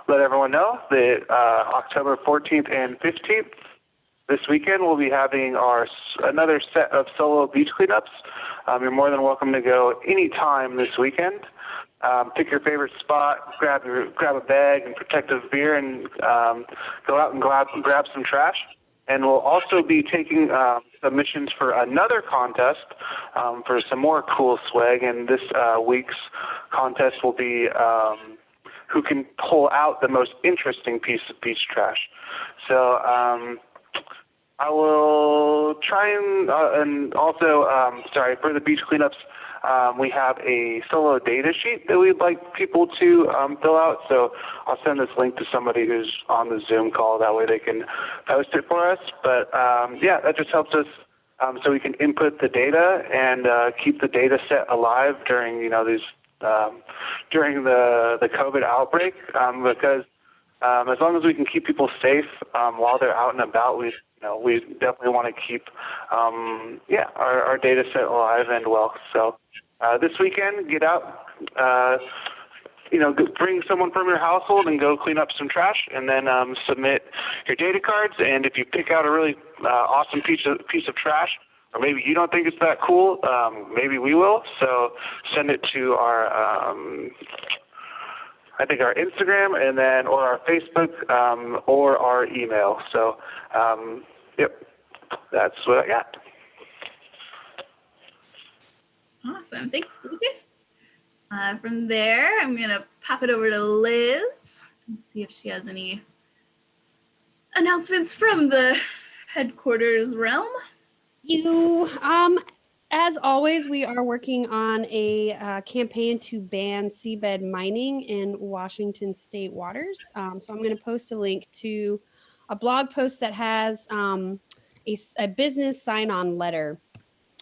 let everyone know that October 14th and 15th, this weekend, we'll be having another set of solo beach cleanups. You're more than welcome to go anytime this weekend. Pick your favorite spot, grab a bag and protective beer, and go out and grab some trash. And we'll also be taking submissions for another contest for some more cool swag. And this week's contest will be who can pull out the most interesting piece of beach trash. So I will try and also, for the beach cleanups, we have a solo data sheet that we'd like people to fill out. So I'll send this link to somebody who's on the Zoom call. That way they can post it for us. But that just helps us so we can input the data and keep the data set alive during these during the COVID outbreak. Because as long as we can keep people safe while they're out and about, we definitely want to keep our data set alive and well. So this weekend, get out, bring someone from your household and go clean up some trash, and then submit your data cards. And if you pick out a really awesome piece of trash, or maybe you don't think it's that cool, maybe we will. So send it to our our Instagram, and then or our Facebook, or our email. So that's what I got. Awesome. Thanks, Lucas. From there, I'm going to pop it over to Liz and see if she has any announcements from the headquarters realm. As always, we are working on a campaign to ban seabed mining in Washington state waters. So I'm going to post a link to a blog post that has a business sign-on letter.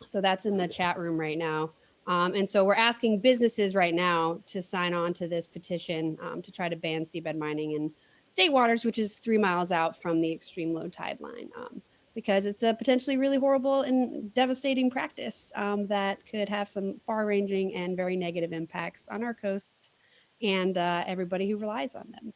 So that's in the chat room right now. And so we're asking businesses right now to sign on to this petition to try to ban seabed mining in state waters, which is 3 miles out from the extreme low tide line. Because it's a potentially really horrible and devastating practice that could have some far-ranging and very negative impacts on our coasts and everybody who relies on them.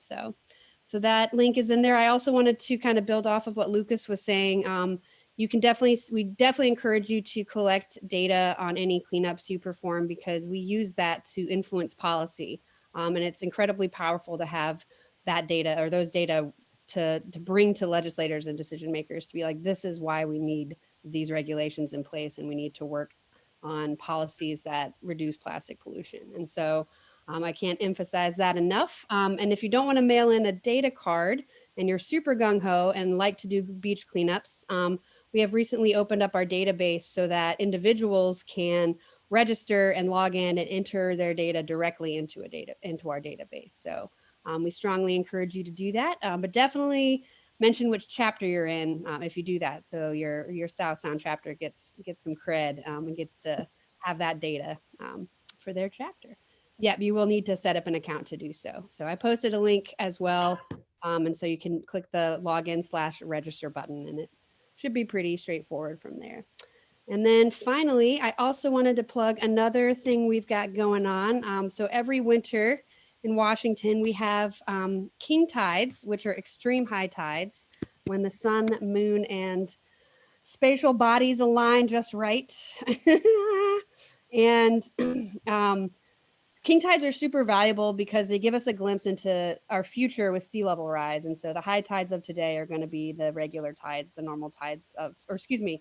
So that link is in there. I also wanted to kind of build off of what Lucas was saying. We definitely encourage you to collect data on any cleanups you perform, because we use that to influence policy. And it's incredibly powerful to have that data, or those data, to bring to legislators and decision makers to be like, this is why we need these regulations in place, and we need to work on policies that reduce plastic pollution. And so I can't emphasize that enough. And if you don't want to mail in a data card and you're super gung-ho and like to do beach cleanups, we have recently opened up our database so that individuals can register and log in and enter their data directly into our database. So we strongly encourage you to do that, but definitely mention which chapter you're in if you do that. So your South Sound chapter gets some cred and gets to have that data for their chapter. Yeah, you will need to set up an account to do so. So I posted a link as well. And so you can click the login/register button, and it should be pretty straightforward from there. And then finally, I also wanted to plug another thing we've got going on. So every winter in Washington, we have king tides, which are extreme high tides, when the sun, moon, and spatial bodies align just right. And king tides are super valuable because they give us a glimpse into our future with sea level rise. And so the high tides of today are going to be the regular tides, the normal tides of, the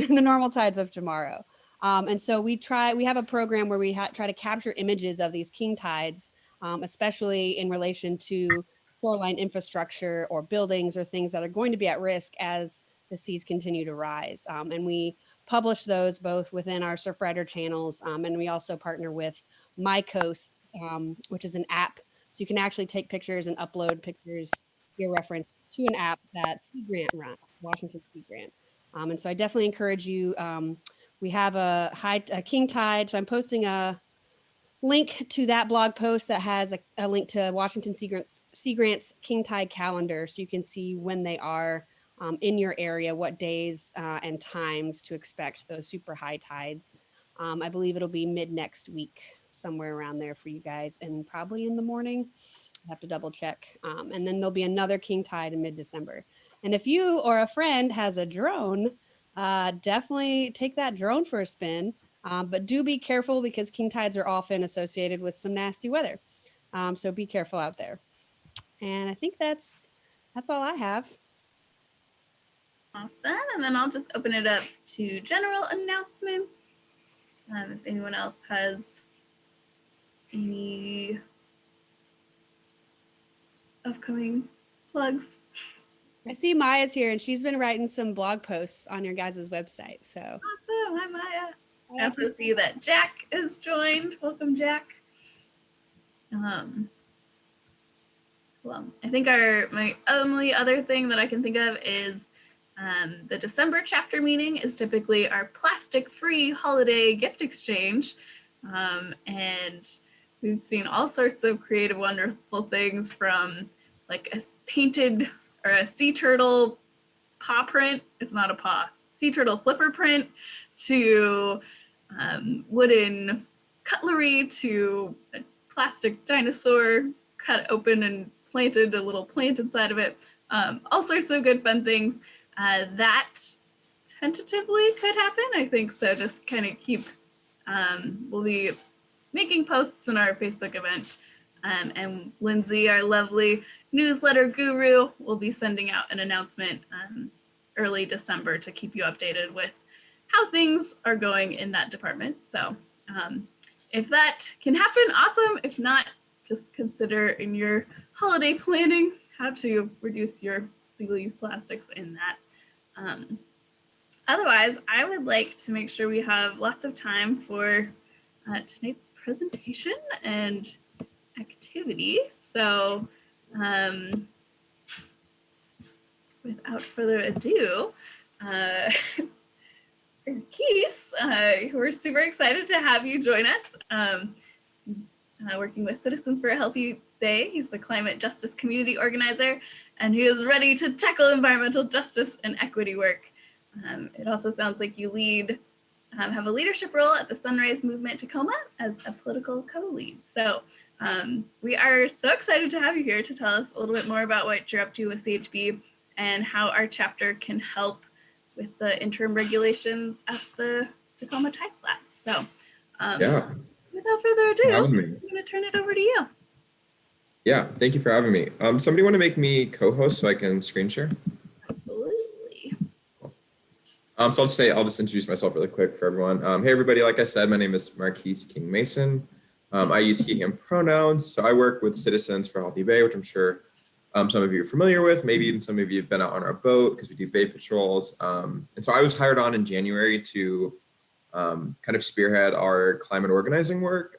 normal tides of tomorrow. And so we have a program where we try to capture images of these king tides, especially in relation to shoreline infrastructure or buildings or things that are going to be at risk as the seas continue to rise. And we publish those both within our Surfrider channels, and we also partner with My Coast, which is an app. So you can actually take pictures and upload pictures, your reference, to an app that Sea Grant runs, Washington Sea Grant. And so I definitely encourage you. We have a king tide, so I'm posting a link to that blog post that has a link to Washington Sea Grant's king tide calendar, so you can see when they are in your area, what days and times to expect those super high tides. I believe it'll be mid next week, somewhere around there for you guys, and probably in the morning. have to double check. And then there'll be another king tide in mid-December. And if you or a friend has a drone, definitely take that drone for a spin. But do be careful because king tides are often associated with some nasty weather. So be careful out there. And I think that's all I have. Awesome. And then I'll just open it up to general announcements. If anyone else has any upcoming plugs. I see Maya's here and she's been writing some blog posts on your guys' website. So awesome. Hi, Maya. I also see that Jack is joined. Welcome, Jack. Well, I think my only other thing that I can think of is the December chapter meeting is typically our plastic-free holiday gift exchange. And we've seen all sorts of creative, wonderful things from like a painted or a sea turtle paw print. It's not a paw. Sea turtle flipper print to wooden cutlery to a plastic dinosaur cut open and planted a little plant inside of it. All sorts of good fun things. That tentatively could happen, I think. So just kind of keep, we'll be making posts in our Facebook event. And Lindsay, our lovely newsletter guru, will be sending out an announcement early December to keep you updated with how things are going in that department. So if that can happen, awesome. If not, just consider in your holiday planning how to reduce your single-use plastics in that. Otherwise, I would like to make sure we have lots of time for tonight's presentation and activity. So without further ado, Keith, we're super excited to have you join us. Working with Citizens for a Healthy Bay. He's the climate justice community organizer, and he is ready to tackle environmental justice and equity work. It also sounds like you have a leadership role at the Sunrise Movement Tacoma as a political co-lead. So we are so excited to have you here to tell us a little bit more about what you're up to with CHB and how our chapter can help with the interim regulations at the Tacoma Tideflats. So without further ado, I'm going to turn it over to you. Yeah, thank you for having me. Somebody want to make me co-host so I can screen share? Absolutely. So I'll just introduce myself really quick for everyone. Hey everybody, like I said, my name is Marquis King Mason. I use he, him pronouns. So I work with Citizens for a Healthy Bay, which I'm sure some of you are familiar with. Maybe even some of you have been out on our boat because we do bay patrols. And so I was hired on in January to kind of spearhead our climate organizing work.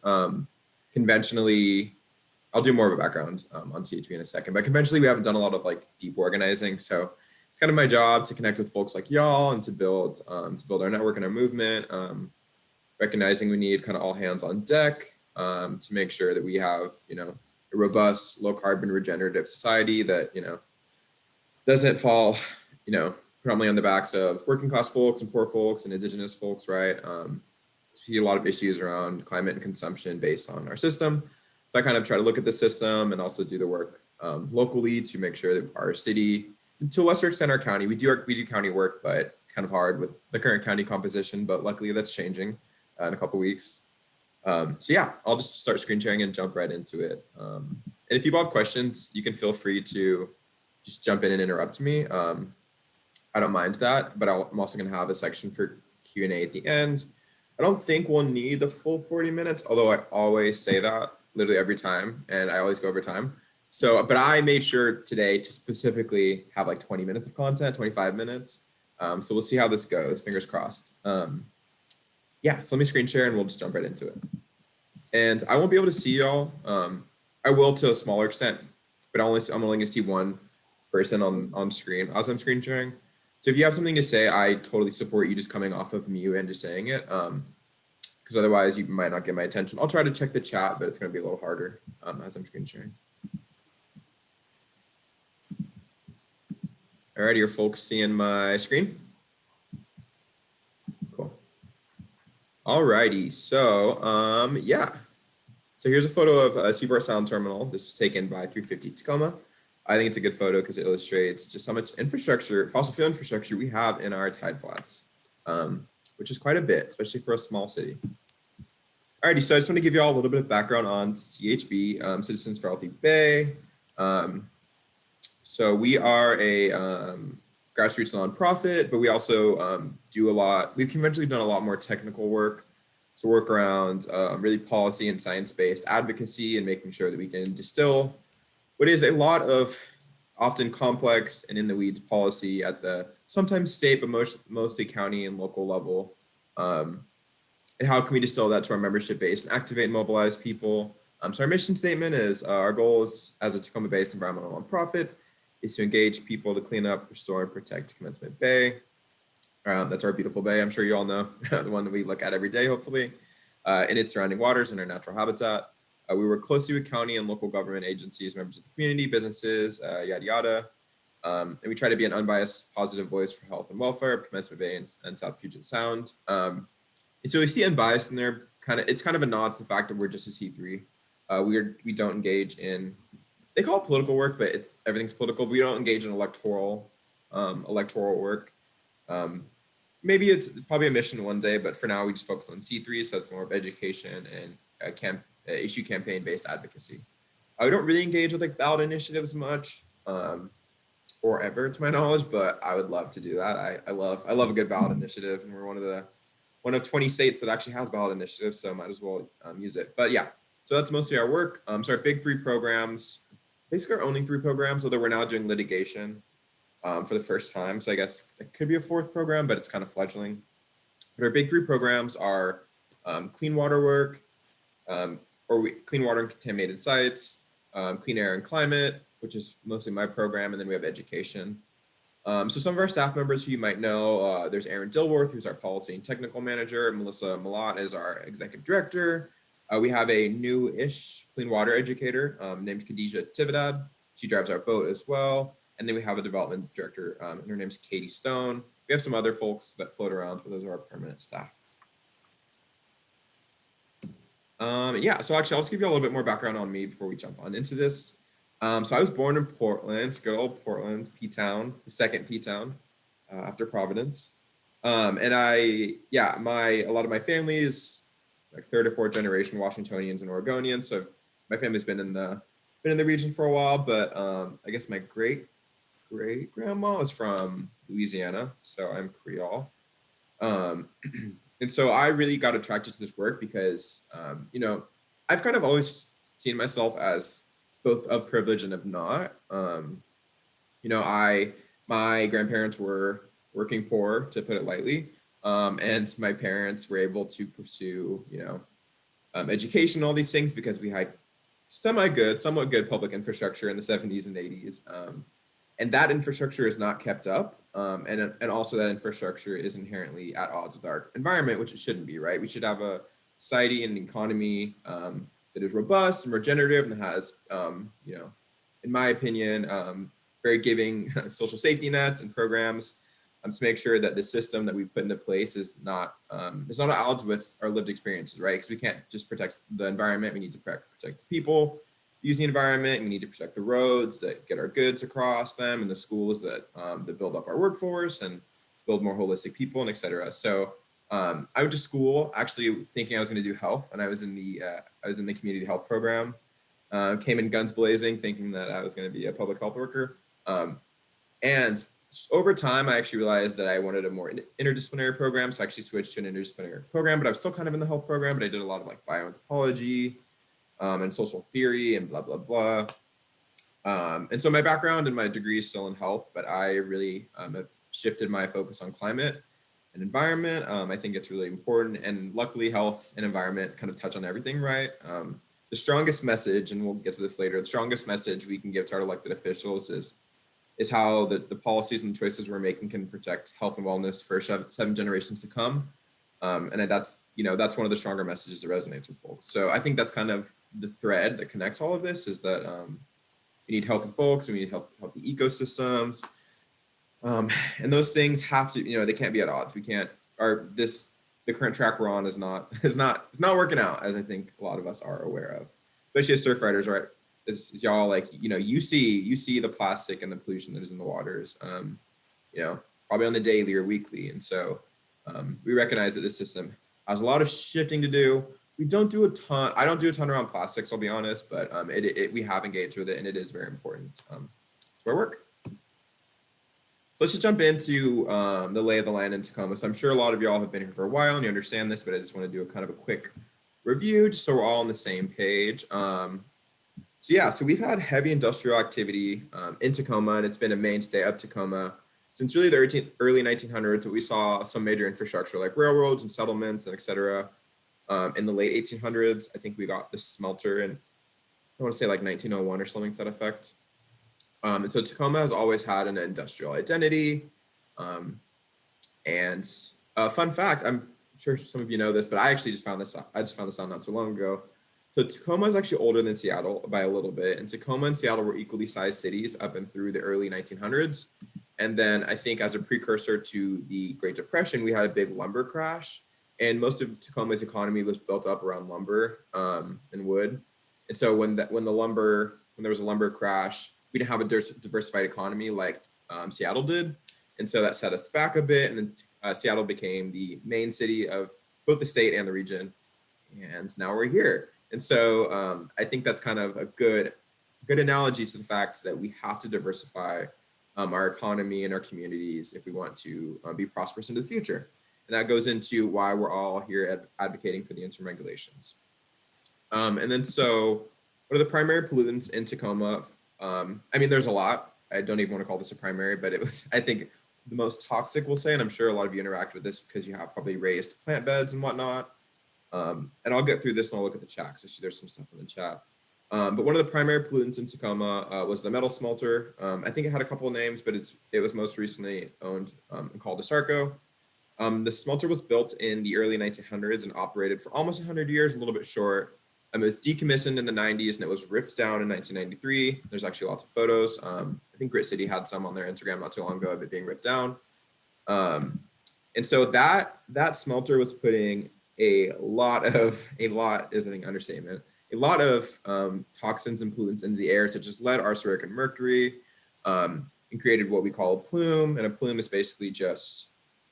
Conventionally, I'll do more of a background on CHB in a second, but conventionally we haven't done a lot of like deep organizing. So it's kind of my job to connect with folks like y'all and to build our network and our movement, recognizing we need kind of all hands on deck to make sure that we have, a robust, low carbon, regenerative society that, doesn't fall, predominantly on the backs of working class folks and poor folks and indigenous folks, right? See a lot of issues around climate and consumption based on our system. So I kind of try to look at the system and also do the work locally to make sure that our city, to a lesser extent our county, we do county work, but it's kind of hard with the current county composition, but luckily that's changing in a couple weeks. So yeah, I'll just start screen sharing and jump right into it. And if people have questions, you can feel free to just jump in and interrupt me. I don't mind that, but I'm also gonna have a section for Q&A at the end. I don't think we'll need the full 40 minutes, although I always say that literally every time, and I always go over time. So, but I made sure today to specifically have like 20 minutes of content, 25 minutes. So we'll see how this goes, fingers crossed. Yeah, so let me screen share and we'll just jump right into it. And I won't be able to see y'all. I will to a smaller extent, but I'm only gonna see one person on screen as I'm screen sharing. So if you have something to say, I totally support you just coming off of mute and just saying it. Because otherwise you might not get my attention. I'll try to check the chat, but it's going to be a little harder as I'm screen sharing. All right, are folks seeing my screen? Cool. All righty, so yeah. So here's a photo of Seabed Sound Terminal. This was taken by 350 Tacoma. I think it's a good photo because it illustrates just how much infrastructure, fossil fuel infrastructure we have in our tide flats, which is quite a bit, especially for a small city. Alrighty, so I just want to give you all a little bit of background on CHB, Citizens for Healthy Bay. So we are a grassroots nonprofit, but we also do a lot. We've conventionally done a lot more technical work to work around really policy and science-based advocacy and making sure that we can distill what is a lot of often complex and in the weeds policy at the sometimes state, but mostly county and local level. And how can we distill that to our membership base and activate and mobilize people? So our mission statement is our goal is, as a Tacoma-based environmental nonprofit, is to engage people to clean up, restore, and protect Commencement Bay. That's our beautiful bay. I'm sure you all know, the one that we look at every day, hopefully, and its surrounding waters and our natural habitat. We work closely with county and local government agencies, members of the community, businesses, yada, yada. And we try to be an unbiased, positive voice for health and welfare of Commencement Bay and South Puget Sound. And so we see unbiased in there, it's kind of a nod to the fact that we're just a C3. We don't engage in, they call it political work, but everything's political. We don't engage in electoral work. Maybe it's probably a mission one day, but for now we just focus on C3, so it's more of education and issue campaign-based advocacy. We don't really engage with like ballot initiatives much, or ever to my knowledge, but I would love to do that. I love a good ballot initiative, and we're one of 20 states that actually has ballot initiatives, so might as well use it. But yeah, so that's mostly our work. So our big three programs, basically our only three programs, although we're now doing litigation for the first time. So I guess it could be a fourth program, but it's kind of fledgling. But our big three programs are clean water work, clean water and contaminated sites, clean air and climate, which is mostly my program, and then we have education. So some of our staff members who you might know, there's Aaron Dilworth, who's our policy and technical manager. Melissa Malott is our executive director. We have a new-ish clean water educator named Khadija Tividad. She drives our boat as well. And then we have a development director, and her name's Katie Stone. We have some other folks that float around, but those are our permanent staff. Yeah, so actually I'll just give you a little bit more background on me before we jump on into this. So I was born in Portland, good old Portland, P-Town, the second P-Town after Providence. And a lot of my family is like third or fourth generation Washingtonians and Oregonians. So my family's been in the region for a while, but I guess my great grandma was from Louisiana, so I'm Creole. And so I really got attracted to this work because, I've kind of always seen myself as both of privilege and of not. My grandparents were working poor, to put it lightly, and my parents were able to pursue, education, all these things because we had somewhat good public infrastructure in the 70s and 80s. And that infrastructure is not kept up. And also that infrastructure is inherently at odds with our environment, which it shouldn't be, right? We should have a society and an economy that is robust and regenerative and has, in my opinion, very giving social safety nets and programs to make sure that the system that we put into place is not at odds with our lived experiences, right? Because we can't just protect the environment. We need to protect the people using the environment. We need to protect the roads that get our goods across them and the schools that build up our workforce and build more holistic people and et cetera. So I went to school actually thinking I was going to do health, and I was in the community health program. Came in guns blazing, thinking that I was going to be a public health worker. And over time, I actually realized that I wanted a more interdisciplinary program. So I actually switched to an interdisciplinary program, but I was still kind of in the health program, but I did a lot of like bioanthropology and social theory and blah, blah, blah. And so my background and my degree is still in health, but I really have shifted my focus on climate and environment. I think it's really important. And luckily, health and environment kind of touch on everything, right? The strongest message, and we'll get to this later, the strongest message we can give to our elected officials is how the policies and choices we're making can protect health and wellness for 7 generations to come. And that's one of the stronger messages that resonates with folks. So I think that's kind of the thread that connects all of this, is that we need healthy folks, we need healthy ecosystems. And those things have to, they can't be at odds. The the current track we're on is not working out, as I think a lot of us are aware of, especially as surf riders, right? As y'all, like, you see the plastic and the pollution that is in the waters, probably on the daily or weekly. And so we recognize that this system has a lot of shifting to do. We don't do a ton. I don't do a ton around plastics, I'll be honest, but we have engaged with it, and it is very important to our work. So let's just jump into the lay of the land in Tacoma. So I'm sure a lot of y'all have been here for a while and you understand this, but I just want to do a kind of a quick review just so we're all on the same page. So we've had heavy industrial activity in Tacoma, and it's been a mainstay of Tacoma since really the early 1900s. But we saw some major infrastructure like railroads and settlements and et cetera. In the late 1800s, I think we got the Smelter in, I want to say like 1901 or something to that effect. And so Tacoma has always had an industrial identity. And a fun fact, I'm sure some of you know this, but I actually just found this out not too long ago. So Tacoma is actually older than Seattle by a little bit, and Tacoma and Seattle were equally sized cities up and through the early 1900s. And then I think as a precursor to the Great Depression, we had a big lumber crash, and most of Tacoma's economy was built up around lumber and wood. And so when there was a lumber crash, we didn't have a diversified economy like Seattle did. And so that set us back a bit. And then Seattle became the main city of both the state and the region. And now we're here. And so I think that's kind of a good analogy to the fact that we have to diversify our economy and our communities if we want to be prosperous into the future. And that goes into why we're all here advocating for the interim regulations. And then so what are the primary pollutants in Tacoma? There's a lot. I don't even want to call this a primary, but it was, I think, the most toxic, we'll say, and I'm sure a lot of you interact with this because you have probably raised plant beds and whatnot. And I'll get through this and I'll look at the chat because there's some stuff in the chat. But one of the primary pollutants in Tacoma was the metal smelter. I think it had a couple of names, but it was most recently owned and called ASARCO. The smelter was built in the early 1900s and operated for almost 100 years, a little bit short. It was decommissioned in the 90s and it was ripped down in 1993. There's actually lots of photos. I think Grit City had some on their Instagram not too long ago of it being ripped down. And so that smelter was putting a lot is I think understatement, a lot of toxins and pollutants into the air, such as lead, arsenic, and mercury, and created what we call a plume. And a plume is basically just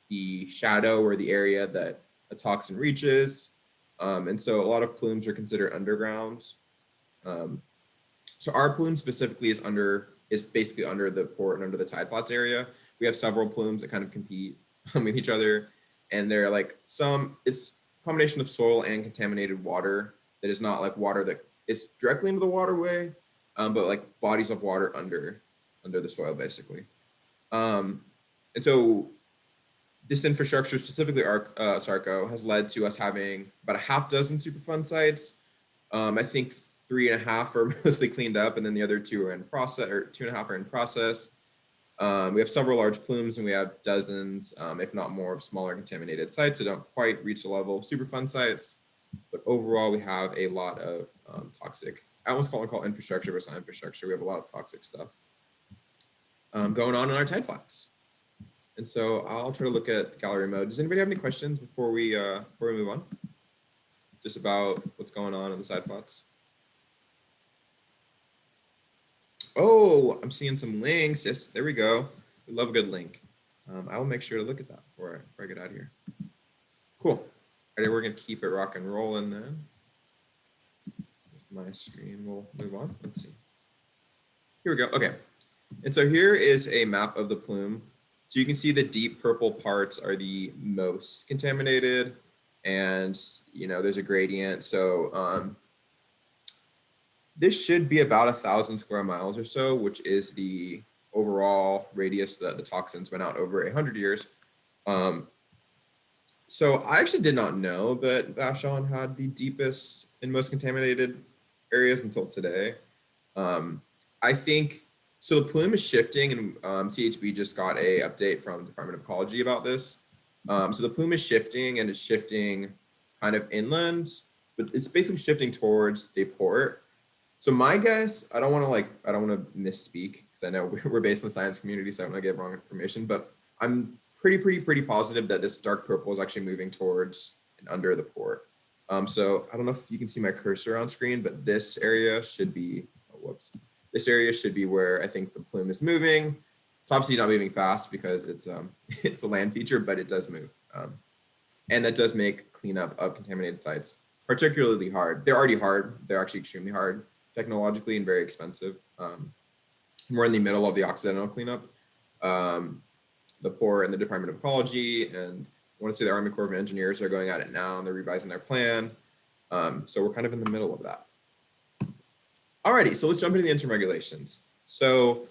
the shadow or the area that a toxin reaches. And so a lot of plumes are considered underground. So our plume specifically is basically under the port and under the Tideflats area. We have several plumes that kind of compete with each other, and they're like it's a combination of soil and contaminated water that is not like water that is directly into the waterway, but like bodies of water under the soil basically. And so this infrastructure, specifically ASARCO, has led to us having about a half dozen Superfund sites. I think 3.5 are mostly cleaned up, and then the other 2 are in process, or 2.5 are in process. We have several large plumes, and we have dozens, if not more, of smaller contaminated sites that don't quite reach the level of Superfund sites. But overall, we have a lot of toxic, I almost call infrastructure, but it's not infrastructure. We have a lot of toxic stuff going on in our Tideflats. And so I'll try to look at gallery mode. Does anybody have any questions before we move on? Just about what's going on in the Tideflats? Oh, I'm seeing some links. Yes, there we go. We love a good link. I will make sure to look at that before I get out of here. Cool. All right, we're gonna keep it rock and rolling then. With my screen, we'll move on. Let's see. Here we go. Okay. And so here is a map of the plume. So you can see the deep purple parts are the most contaminated, and there's a gradient. So this should be about 1,000 square miles or so, which is the overall radius that the toxins went out over 100 years. So I actually did not know that Vashon had the deepest and most contaminated areas until today. I think, so the plume is shifting, and CHB just got a update from the Department of Ecology about this. So the plume is shifting, and it's shifting kind of inland, but it's basically shifting towards the port. So my guess, I don't want to misspeak because I know we're based in the science community, so I don't want to give wrong information, but I'm pretty positive that this dark purple is actually moving towards and under the port. So I don't know if you can see my cursor on screen, but this area should be, oh, whoops. This area should be where I think the plume is moving. It's obviously not moving fast because it's it's a land feature, but it does move. And that does make cleanup of contaminated sites particularly hard. They're already hard. They're actually extremely hard technologically and very expensive. We're in the middle of the accidental cleanup. The Corps and the Department of Ecology, and I want to say the Army Corps of Engineers are going at it now, and they're revising their plan. So we're kind of in the middle of that. Alrighty, so let's jump into the interim regulations. So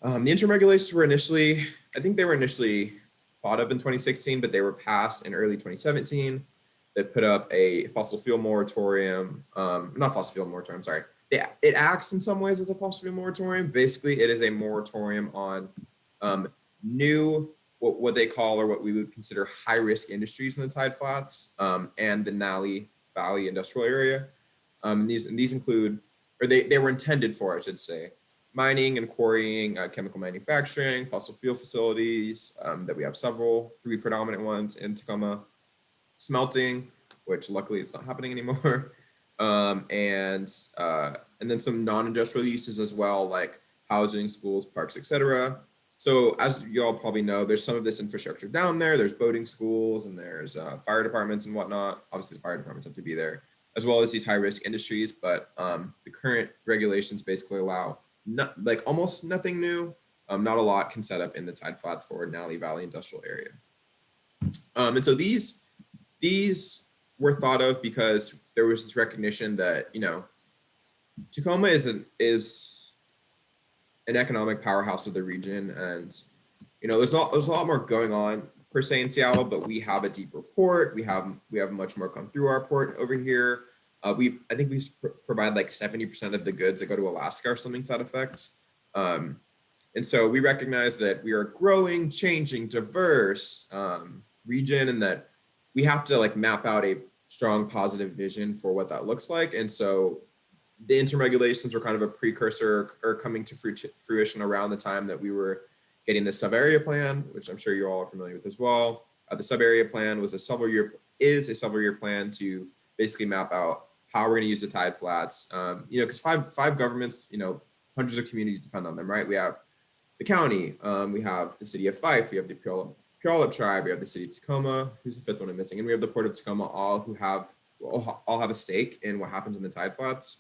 the interim regulations were initially, I think they were initially thought of in 2016, but they were passed in early 2017. That put up a fossil fuel moratorium, not fossil fuel moratorium, sorry. It acts in some ways as a fossil fuel moratorium. Basically, it is a moratorium on new, what they call, or what we would consider high-risk industries in the Tideflats and the Nally Valley industrial area. These include, or they were intended for, I should say, mining and quarrying, chemical manufacturing, fossil fuel facilities, that we have several, 3 predominant ones in Tacoma, smelting, which luckily it's not happening anymore, and then some non-industrial uses as well, like housing, schools, parks, etc. So as you all probably know, there's some of this infrastructure down there. There's boating schools and there's fire departments and whatnot. Obviously, the fire departments have to be there, as well as these high-risk industries. But the current regulations basically allow almost nothing new. Not a lot can set up in the Tideflats or Nally Valley industrial area. And so these were thought of because there was this recognition that, you know, Tacoma is an economic powerhouse of the region, and you know there's a lot more going on per se in Seattle, but we have a deeper port. We have much more come through our port over here. I think we provide like 70% of the goods that go to Alaska or something to that effect. And so we recognize that we are a growing, changing, diverse region, and that we have to like map out a strong positive vision for what that looks like. And so the interim regulations were kind of a precursor or coming to fruition around the time that we were getting the Subarea Plan, which I'm sure you all are familiar with as well. The Subarea Plan was a several year plan to basically map out how we're going to use the Tideflats. You know, because five governments, you know, hundreds of communities depend on them, right? We have the county, we have the city of Fife, we have the Puyallup Tribe, we have the city of Tacoma, who's the 5th one I'm missing, and we have the Port of Tacoma, all have a stake in what happens in the Tideflats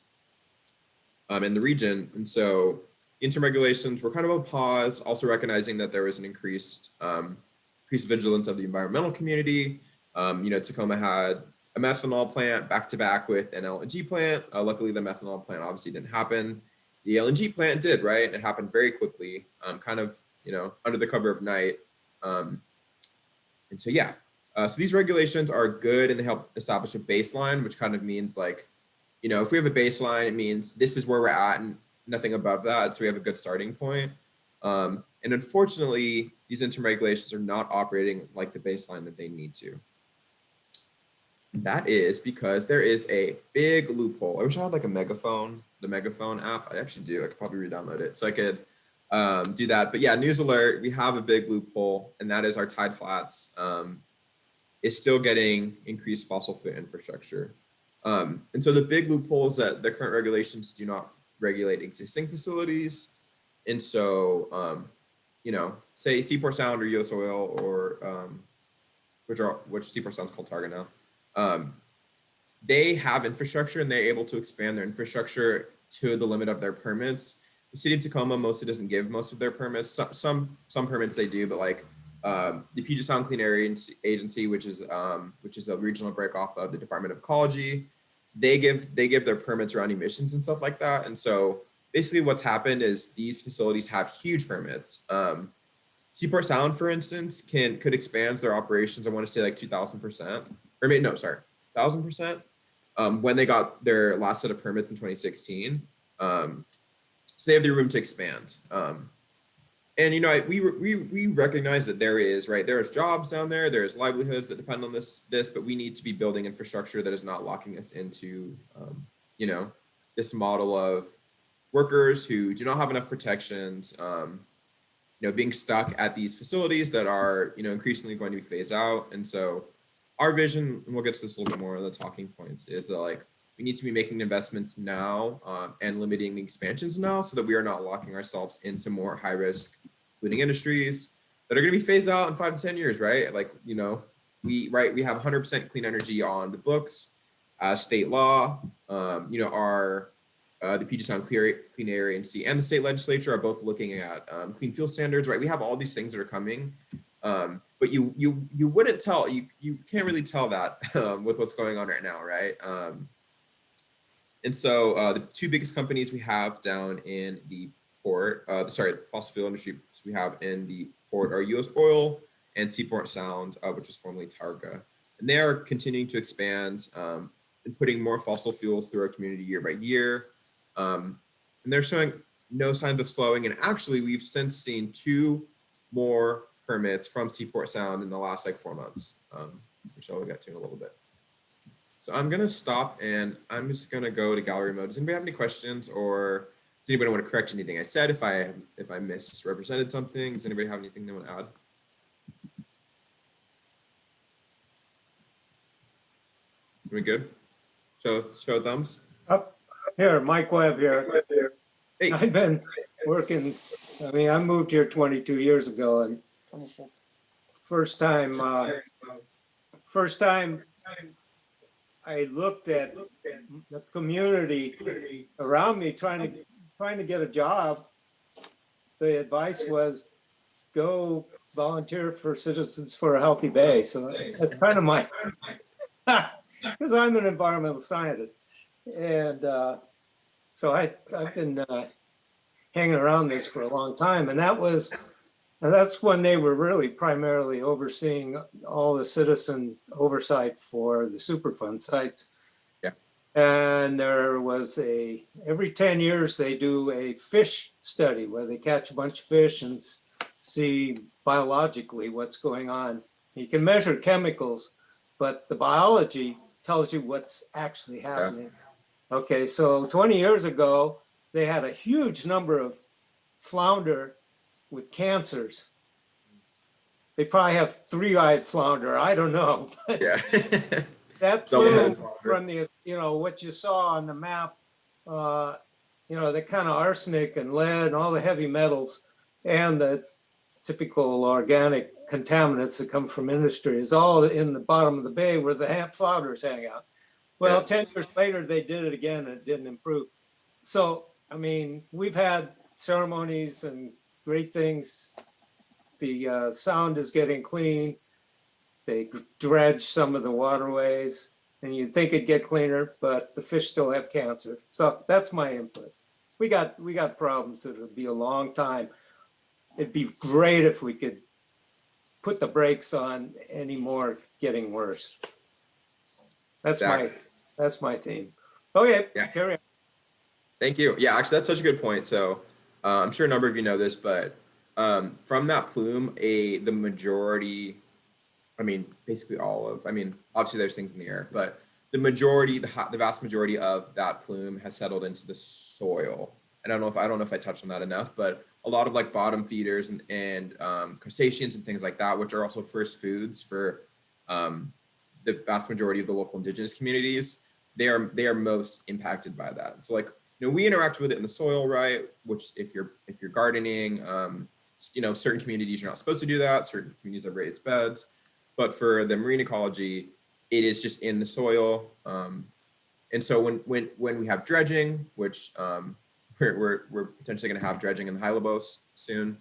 in the region. And so interim regulations were kind of a pause, also recognizing that there was an increased vigilance of the environmental community. You know, Tacoma had a methanol plant back to back with an LNG plant. Luckily, the methanol plant obviously didn't happen. The LNG plant did, right? It happened very quickly, kind of, you know, under the cover of night. And so, yeah, so these regulations are good and they help establish a baseline, which kind of means like, you know, if we have a baseline, it means this is where we're at and nothing above that. So we have a good starting point. And unfortunately, these interim regulations are not operating like the baseline that they need to. That is because there is a big loophole. I wish I had like a megaphone, the megaphone app. I actually do. I could probably re-download it so I could do that. But yeah, news alert, we have a big loophole, and that is our Tideflats is still getting increased fossil fuel infrastructure. And so the big loophole is that the current regulations do not regulate existing facilities. And so, you know, say Seaport Sound or US Oil or which Seaport Sound's called Targa now. They have infrastructure and they're able to expand their infrastructure to the limit of their permits. The city of Tacoma mostly doesn't give most of their permits. Some permits they do, but like the Puget Sound Clean Air Agency, which is a regional break off of the Department of Ecology, they give their permits around emissions and stuff like that. And so basically what's happened is these facilities have huge permits. Seaport Sound, for instance, could expand their operations, I want to say like 2,000%, or maybe, no, sorry, 1,000%, when they got their last set of permits in 2016. So they have the room to expand. And, you know, we recognize that there's jobs down there, there's livelihoods that depend on this, but we need to be building infrastructure that is not locking us into, you know, this model of workers who do not have enough protections, being stuck at these facilities that are, increasingly going to be phased out. And so our vision, and we'll get to this a little bit more of the talking points, is that like we need to be making investments now and limiting the expansions now so that we are not locking ourselves into more high risk polluting industries that are going to be phased out in 5 to 10 years, right? Like, we have 100% clean energy on the books as state law. The Puget Sound Clean Air Agency and the state legislature are both looking at clean fuel standards, right? We have all these things that are coming, but you wouldn't tell, you can't really tell that with what's going on right now, right? And so the two biggest companies we have down in the port, fossil fuel industry we have in the port are U.S. Oil and Seaport Sound, which was formerly Targa. And they are continuing to expand and putting more fossil fuels through our community year by year. And they're showing no signs of slowing. And actually, we've since seen 2 more permits from Seaport Sound in the last 4 months, which I'll get to in a little bit. So I'm going to stop and I'm just going to go to gallery mode. Does anybody have any questions, or does anybody want to correct anything I said? If I misrepresented something, does anybody have anything they want to add? Are we good? Show thumbs. Up here, Mike Webb here. Hey. I've been working. I moved here 22 years ago, and 26. first time I looked at the community around me trying to get a job. The advice was go volunteer for Citizens for a Healthy Bay. So that's kind of my, because I'm an environmental scientist. And so I've been hanging around this for a long time. And that's when they were really primarily overseeing all the citizen oversight for the Superfund sites. Yeah. And there was every 10 years, they do a fish study where they catch a bunch of fish and see biologically what's going on. You can measure chemicals, but the biology tells you what's actually happening. Yeah. Okay, so 20 years ago, they had a huge number of flounder with cancers. They probably have 3-eyed flounder. I don't know. Yeah. That plume from the, what you saw on the map, the kind of arsenic and lead and all the heavy metals and the typical organic contaminants that come from industry is all in the bottom of the bay where the flounders hang out. Well, yes. 10 years later, they did it again and it didn't improve. So, we've had ceremonies and great things. The sound is getting clean. They dredge some of the waterways and you'd think it'd get cleaner, but the fish still have cancer. So that's my input. We got problems that will be a long time. It'd be great if we could put the brakes on any more getting worse. That's my theme. Okay, yeah. Carry on. Thank you. Yeah, actually, that's such a good point. So I'm sure a number of you know this, but from that plume, the majority, basically all of, obviously there's things in the air, but the vast majority of that plume has settled into the soil. And I don't know if I touched on that enough, but a lot of bottom feeders and crustaceans and things like that, which are also first foods for the vast majority of the local indigenous communities, they are most impacted by that. So we interact with it in the soil, right? Which if you're gardening, certain communities you're not supposed to do that. Certain communities have raised beds, but for the marine ecology, it is just in the soil. And so when we have dredging, which we're potentially going to have dredging in the Hylobos soon,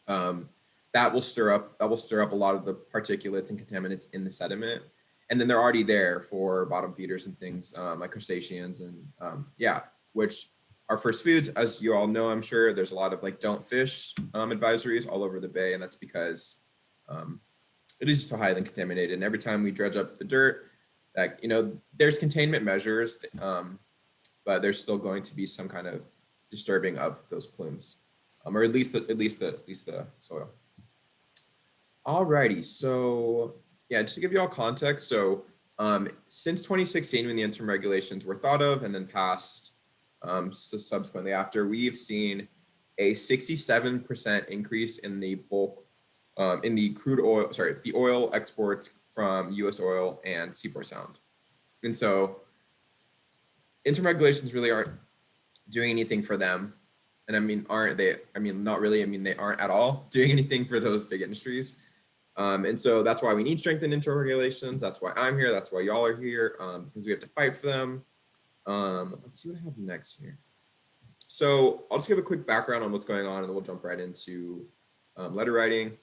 that will stir up a lot of the particulates and contaminants in the sediment. And then they're already there for bottom feeders and things like crustaceans and which are first foods. As you all know, I'm sure there's a lot of don't fish advisories all over the bay. And that's because it is so highly contaminated. And every time we dredge up the dirt, there's containment measures, but there's still going to be some kind of disturbing of those plumes, or at least the soil. Alrighty, so yeah, just to give you all context, so since 2016, when the interim regulations were thought of and then passed, so subsequently after, we've seen a 67% increase in the bulk, in the crude oil, sorry, the oil exports from US Oil and Seaport Sound. And so interim regulations really aren't doing anything for them. And I mean, aren't they? I mean, not really. I mean, they aren't at all doing anything for those big industries. And so that's why we need strengthened interim regulations. That's why I'm here. That's why y'all are here, because we have to fight for them. Let's see what I have next here. So I'll just give a quick background on what's going on, and then we'll jump right into letter writing.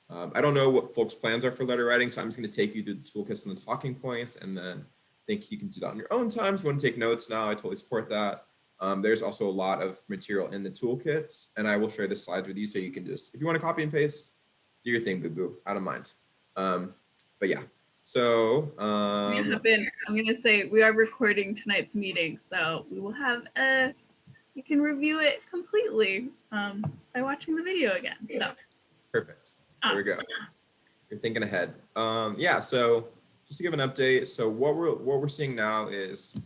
I don't know what folks' plans are for letter writing, so I'm just going to take you through the toolkits and the talking points, and then I think you can do that on your own time. If you want to take notes now, I totally support that. There's also a lot of material in the toolkits, and I will share the slides with you so you can just, if you want to copy and paste, do your thing, boo-boo, I don't mind. But yeah, so. I'm going to say we are recording tonight's meeting, so we will have you can review it completely by watching the video again. So. Perfect. There we go. You're thinking ahead. Yeah, so just to give an update, so what we're seeing now is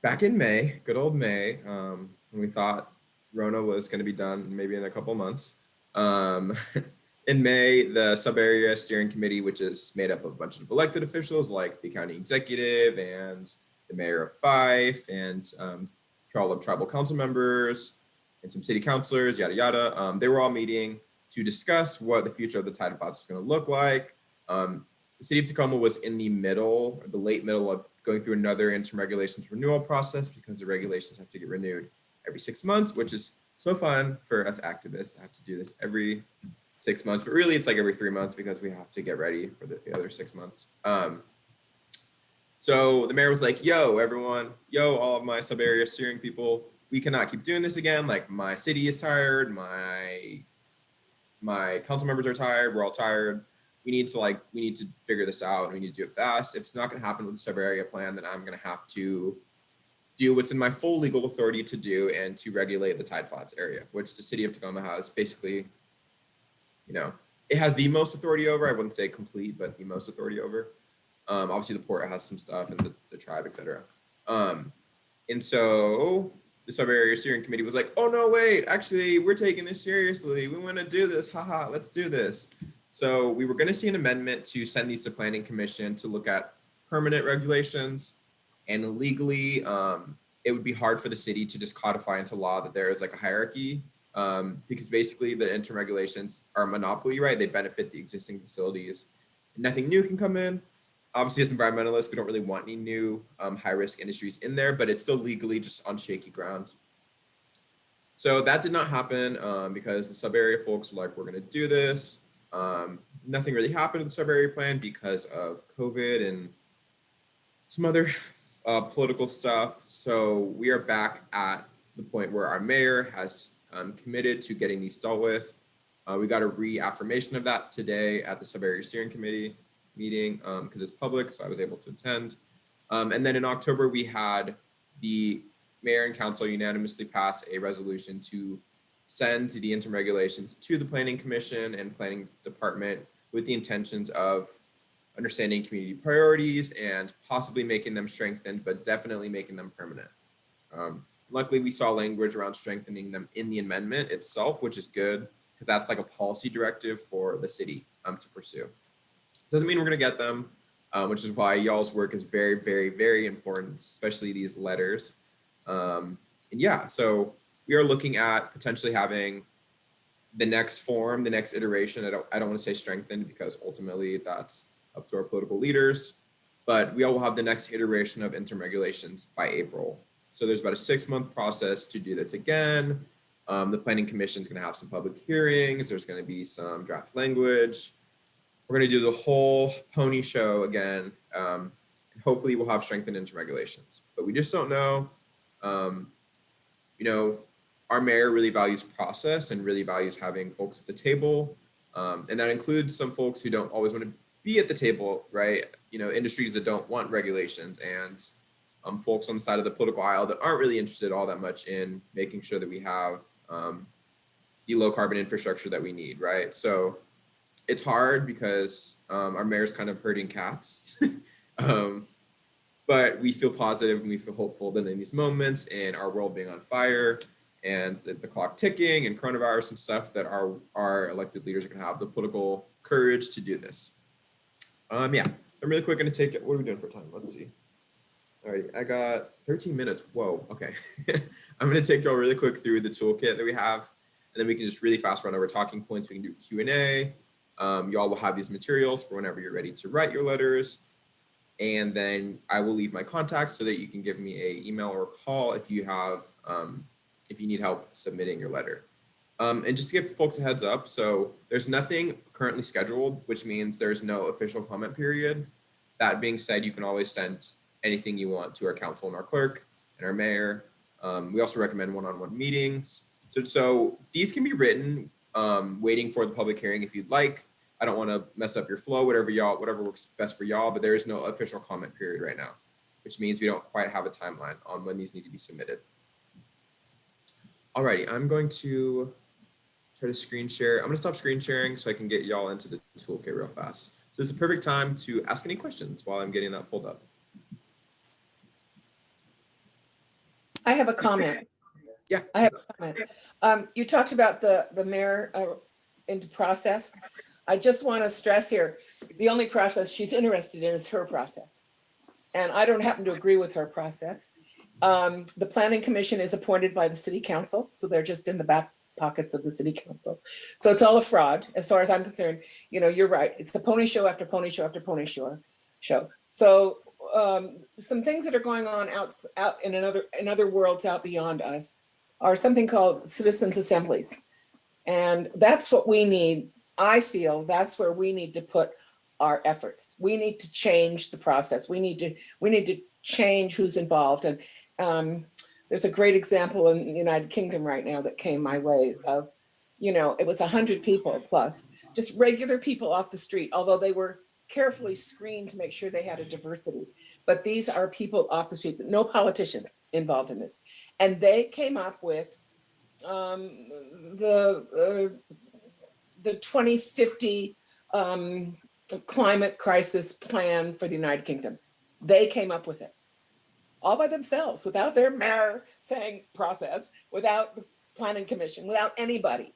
back in May, good old May, when we thought Rona was going to be done maybe in a couple months. In May, the Subarea Steering Committee, which is made up of a bunch of elected officials like the county executive and the mayor of Fife and Puyallup Tribal Council members and some city councilors, yada, yada. They were all meeting to discuss what the future of the Tideflats was going to look like. The city of Tacoma was in the middle, or the late middle of going through another interim regulations renewal process because the regulations have to get renewed every 6 months, which is so fun for us activists. I have to do this every 6 months, but really it's like every 3 months because we have to get ready for the other 6 months. So the mayor was like, yo, everyone, yo, all of my sub-area steering people, we cannot keep doing this again. Like my city is tired, my council members are tired, we're all tired. We need to figure this out and we need to do it fast. If it's not gonna happen with the sub-area plan, then I'm gonna have to do what's in my full legal authority to do and to regulate the Tideflats area, which the city of Tacoma has basically, you know, it has the most authority over. I wouldn't say complete, but the most authority over. Obviously the port has some stuff and the tribe, etc. And so the sub-area steering committee was like, oh no, wait, actually we're taking this seriously. We want to do this, haha, let's do this. So we were going to see an amendment to send these to planning commission to look at permanent regulations, and legally it would be hard for the city to just codify into law that there is like a hierarchy, because basically the interim regulations are a monopoly, right? They benefit the existing facilities. Nothing new can come in. Obviously, as environmentalists, we don't really want any new high-risk industries in there, but it's still legally just on shaky ground. So that did not happen because the sub-area folks were like, we're going to do this. Nothing really happened with the sub-area plan because of COVID and some other political stuff. So we are back at the point where our mayor has committed to getting these dealt with. We got a reaffirmation of that today at the sub-area steering committee meeting because it's public, so I was able to attend. And then in October, we had the mayor and council unanimously pass a resolution to send the interim regulations to the planning commission and planning department with the intentions of understanding community priorities and possibly making them strengthened, but definitely making them permanent. Luckily, we saw language around strengthening them in the amendment itself, which is good because that's like a policy directive for the city to pursue. Doesn't mean we're going to get them, which is why y'all's work is very, very, very important, especially these letters. And yeah, so we are looking at potentially having the next form, the next iteration. I don't want to say strengthened because ultimately that's up to our political leaders, but we all will have the next iteration of interim regulations by April. So there's about a 6-month process to do this again. The planning commission is going to have some public hearings. There's going to be some draft language. We're going to do the whole pony show again. And hopefully we'll have strengthened interim regulations, but we just don't know. You know, our mayor really values process and really values having folks at the table. And that includes some folks who don't always want to be at the table, right? You know, industries that don't want regulations and folks on the side of the political aisle that aren't really interested all that much in making sure that we have the low carbon infrastructure that we need, right? So it's hard because our mayor's kind of herding cats, but we feel positive and we feel hopeful that in these moments and our world being on fire, and the clock ticking and coronavirus and stuff, that our elected leaders are going to have the political courage to do this. Yeah, I'm really quick going to take it. What are we doing for time? Let's see. All right, I got 13 minutes. Whoa, okay. I'm going to take y'all really quick through the toolkit that we have, and then we can just really fast run over talking points. We can do Q&A. Y'all will have these materials for whenever you're ready to write your letters. And then I will leave my contact so that you can give me an email or a call if you have, if you need help submitting your letter. And just to give folks a heads up, so there's nothing currently scheduled, which means there's no official comment period. That being said, you can always send anything you want to our council and our clerk and our mayor. We also recommend one-on-one meetings. So these can be written waiting for the public hearing if you'd like. I don't want to mess up your flow, whatever works best for y'all, but there is no official comment period right now, which means we don't quite have a timeline on when these need to be submitted. Alrighty, I'm going to try to screen share. I'm going to stop screen sharing so I can get y'all into the toolkit real fast. So this is a perfect time to ask any questions while I'm getting that pulled up. I have a comment. Yeah. I have a comment. You talked about the mayor into process. I just want to stress here, the only process she's interested in is her process. And I don't happen to agree with her process. The planning commission is appointed by the city council. So they're just in the back pockets of the city council. So it's all a fraud as far as I'm concerned. You know, you're right. It's a pony show after pony show after pony show. So some things that are going on out in other worlds out beyond us are something called citizens assemblies. And that's what we need. I feel that's where we need to put our efforts. We need to change the process. We need to change who's involved. And there's a great example in the United Kingdom right now that came my way of, you know, it was 100 people plus, just regular people off the street, although they were carefully screened to make sure they had a diversity. But these are people off the street, no politicians involved in this. And they came up with the 2050 climate crisis plan for the United Kingdom. They came up with it all by themselves, without their mayor saying process, without the planning commission, without anybody,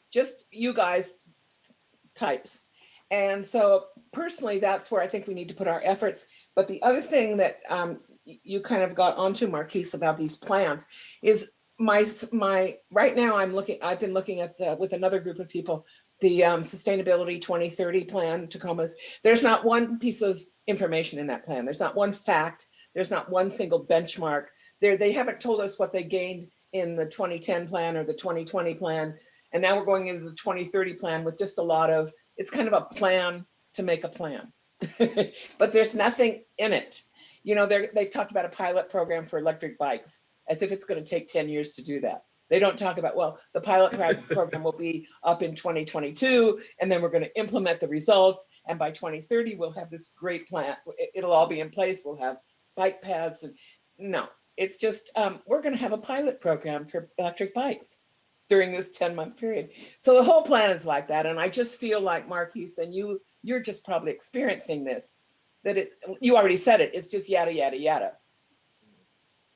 just you guys types. And so personally, that's where I think we need to put our efforts. But the other thing that you kind of got onto, Marquis, about these plans is my right now I've been looking at with another group of people, the Sustainability 2030 plan, Tacoma's. There's not one piece of information in that plan. There's not one fact. There's not one single benchmark. They haven't told us what they gained in the 2010 plan or the 2020 plan. And now we're going into the 2030 plan with just a lot of, it's kind of a plan to make a plan. But there's nothing in it. You know, they've talked about a pilot program for electric bikes, as if it's going to take 10 years to do that. They don't talk about, well, the pilot program will be up in 2022, and then we're going to implement the results. And by 2030, we'll have this great plan. It'll all be in place. We'll have bike paths. And no, it's just, we're going to have a pilot program for electric bikes during this 10-month period. So the whole plan is like that. And I just feel like, Marquis, and you're just probably experiencing this, that you already said it, it's just yada, yada, yada.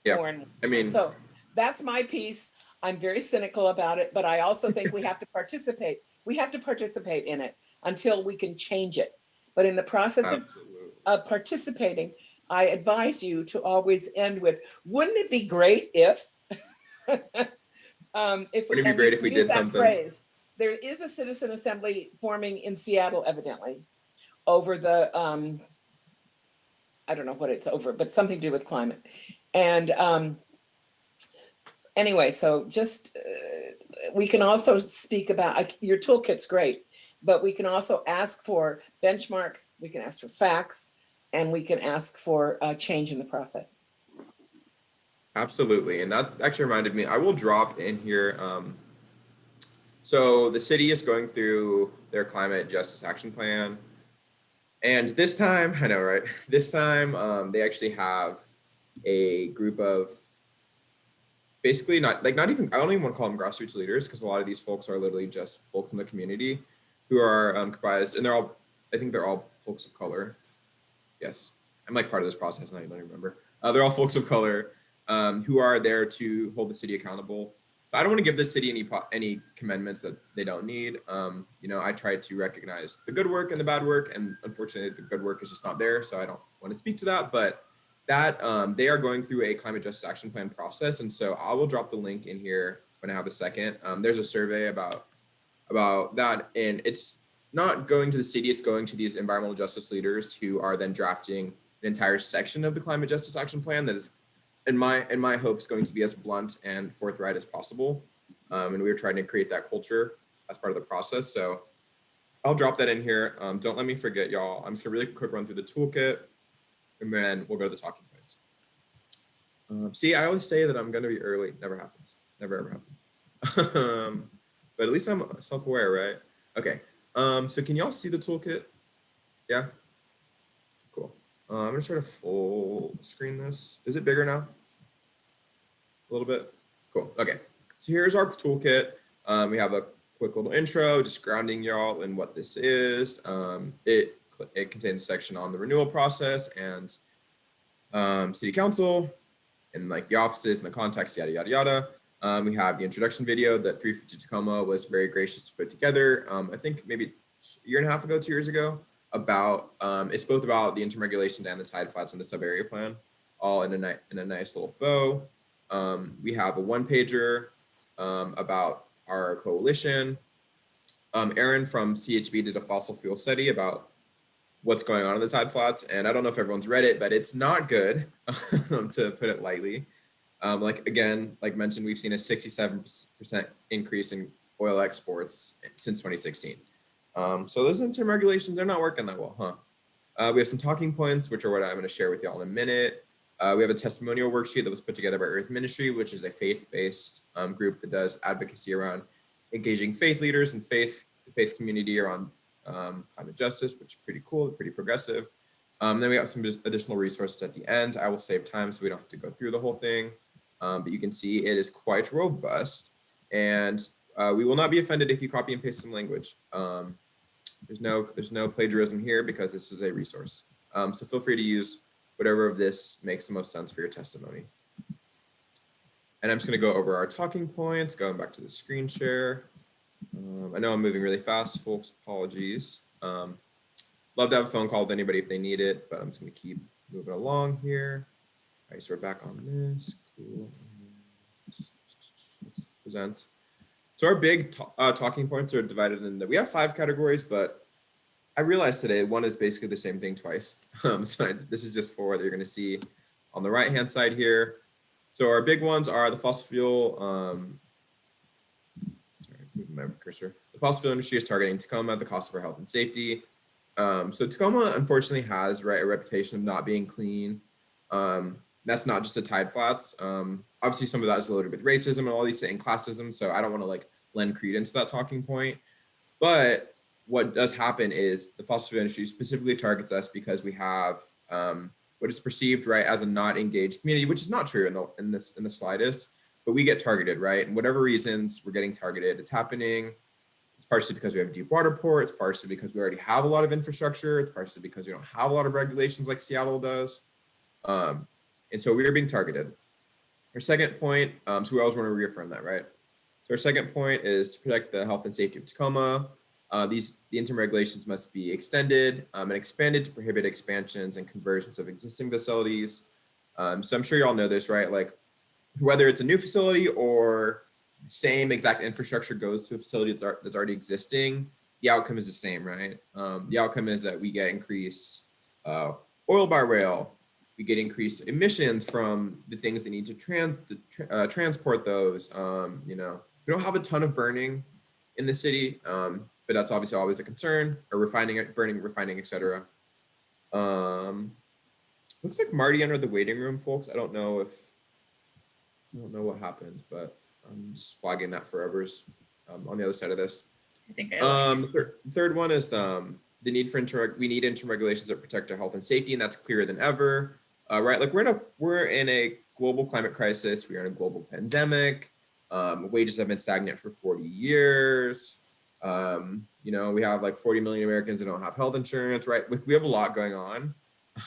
Yeah, I mean, so that's my piece. I'm very cynical about it, but I also think we have to participate. We have to participate in it until we can change it. But in the process of participating, I advise you to always end with, wouldn't it be great if, if we did something. Phrase. There is a citizen assembly forming in Seattle, evidently, over the, I don't know what it's over, but something to do with climate. And anyway, so just, we can also speak about, your toolkit's great, but we can also ask for benchmarks, we can ask for facts, and we can ask for a change in the process. Absolutely, and that actually reminded me, I will drop in here. So the city is going through their climate justice action plan. And this time, I know, right? This time they actually have a group of basically not even, I don't even want to call them grassroots leaders, because a lot of these folks are literally just folks in the community who are comprised, and I think they're all folks of color. Yes, I'm like part of this process, and I don't even remember. They're all folks of color who are there to hold the city accountable So I don't want to give the city any commandments that they don't need. I try to recognize the good work and the bad work, and unfortunately the good work is just not there. So I don't want to speak to that, but that they are going through a climate justice action plan process. And so I will drop the link in here when I have a second. There's a survey about that, and it's not going to the city, it's going to these environmental justice leaders who are then drafting an entire section of the climate justice action plan that is, in my hopes, going to be as blunt and forthright as possible. And we were trying to create that culture as part of the process. So I'll drop that in here. Don't let me forget, y'all. I'm just gonna really quick run through the toolkit, and then we'll go to the talking points. See, I always say that I'm gonna be early. Never happens. Never ever happens. But at least I'm self-aware, right? Okay. So can y'all see the toolkit? Yeah. Cool. I'm gonna try to full screen this. Is it bigger now? A little bit. Cool. Okay. So here's our toolkit. We have a quick little intro, just grounding y'all in what this is. It contains a section on the renewal process and city council and like the offices and the context, yada, yada, yada. We have the introduction video that 350 Tacoma was very gracious to put together. I think maybe a year and a half ago, 2 years ago, about, it's both about the interim regulations and the Tideflats and the Subarea Plan, all in a nice little bow. We have a one-pager about our coalition. Aaron from CHB did a fossil fuel study about what's going on in the Tideflats, and I don't know if everyone's read it, but it's not good, to put it lightly. Like mentioned, we've seen a 67% increase in oil exports since 2016. So those interim regulations, they're not working that well, huh? We have some talking points, which are what I'm going to share with y'all in a minute. We have a testimonial worksheet that was put together by Earth Ministry, which is a faith-based group that does advocacy around engaging faith leaders and the faith community around climate justice, which is pretty cool, pretty progressive. Then we have some additional resources at the end. I will save time so we don't have to go through the whole thing. But you can see it is quite robust, and we will not be offended if you copy and paste some language. There's no plagiarism here because this is a resource. So feel free to use whatever of this makes the most sense for your testimony. And I'm just going to go over our talking points, going back to the screen share. I know I'm moving really fast, folks. Apologies. Love to have a phone call with anybody if they need it, but I'm just going to keep moving along here. All right, so we're back on this. Cool. Let's present. So our big talking points are divided into, we have 5 categories, but I realized today one is basically the same thing twice. So this is just 4 that you're going to see on the right-hand side here. So our big ones are the fossil fuel, sorry, moving my cursor. The fossil fuel industry is targeting Tacoma at the cost of our health and safety. So Tacoma, unfortunately, has a reputation of not being clean. That's not just the Tideflats. Obviously, some of that is loaded with racism and all these things, and classism. So I don't want to lend credence to that talking point. But what does happen is the fossil fuel industry specifically targets us because we have what is perceived as a not engaged community, which is not true in the slightest. But we get targeted, right? And whatever reasons we're getting targeted, it's happening. It's partially because we have a deep water port. It's partially because we already have a lot of infrastructure. It's partially because we don't have a lot of regulations like Seattle does. And so we are being targeted. Our second point, so we always want to reaffirm that, right? So our second point is to protect the health and safety of Tacoma. The interim regulations must be extended and expanded to prohibit expansions and conversions of existing facilities. So I'm sure you all know this, right? Whether it's a new facility or the same exact infrastructure goes to a facility that's already existing, the outcome is the same, right? The outcome is that we get increased oil by rail. We get increased emissions from the things that need to transport those. We don't have a ton of burning in the city, but that's obviously always a concern, or burning, refining, etc. Looks like Marty entered the waiting room, folks. I don't know what happened, but I'm just flagging that for others on the other side of this. I think the third one is the need for we need interim regulations that protect our health and safety, and that's clearer than ever. Right, we're in a global climate crisis. We are in a global pandemic. Wages have been stagnant for 40 years. We have 40 million Americans that don't have health insurance, right? We have a lot going on.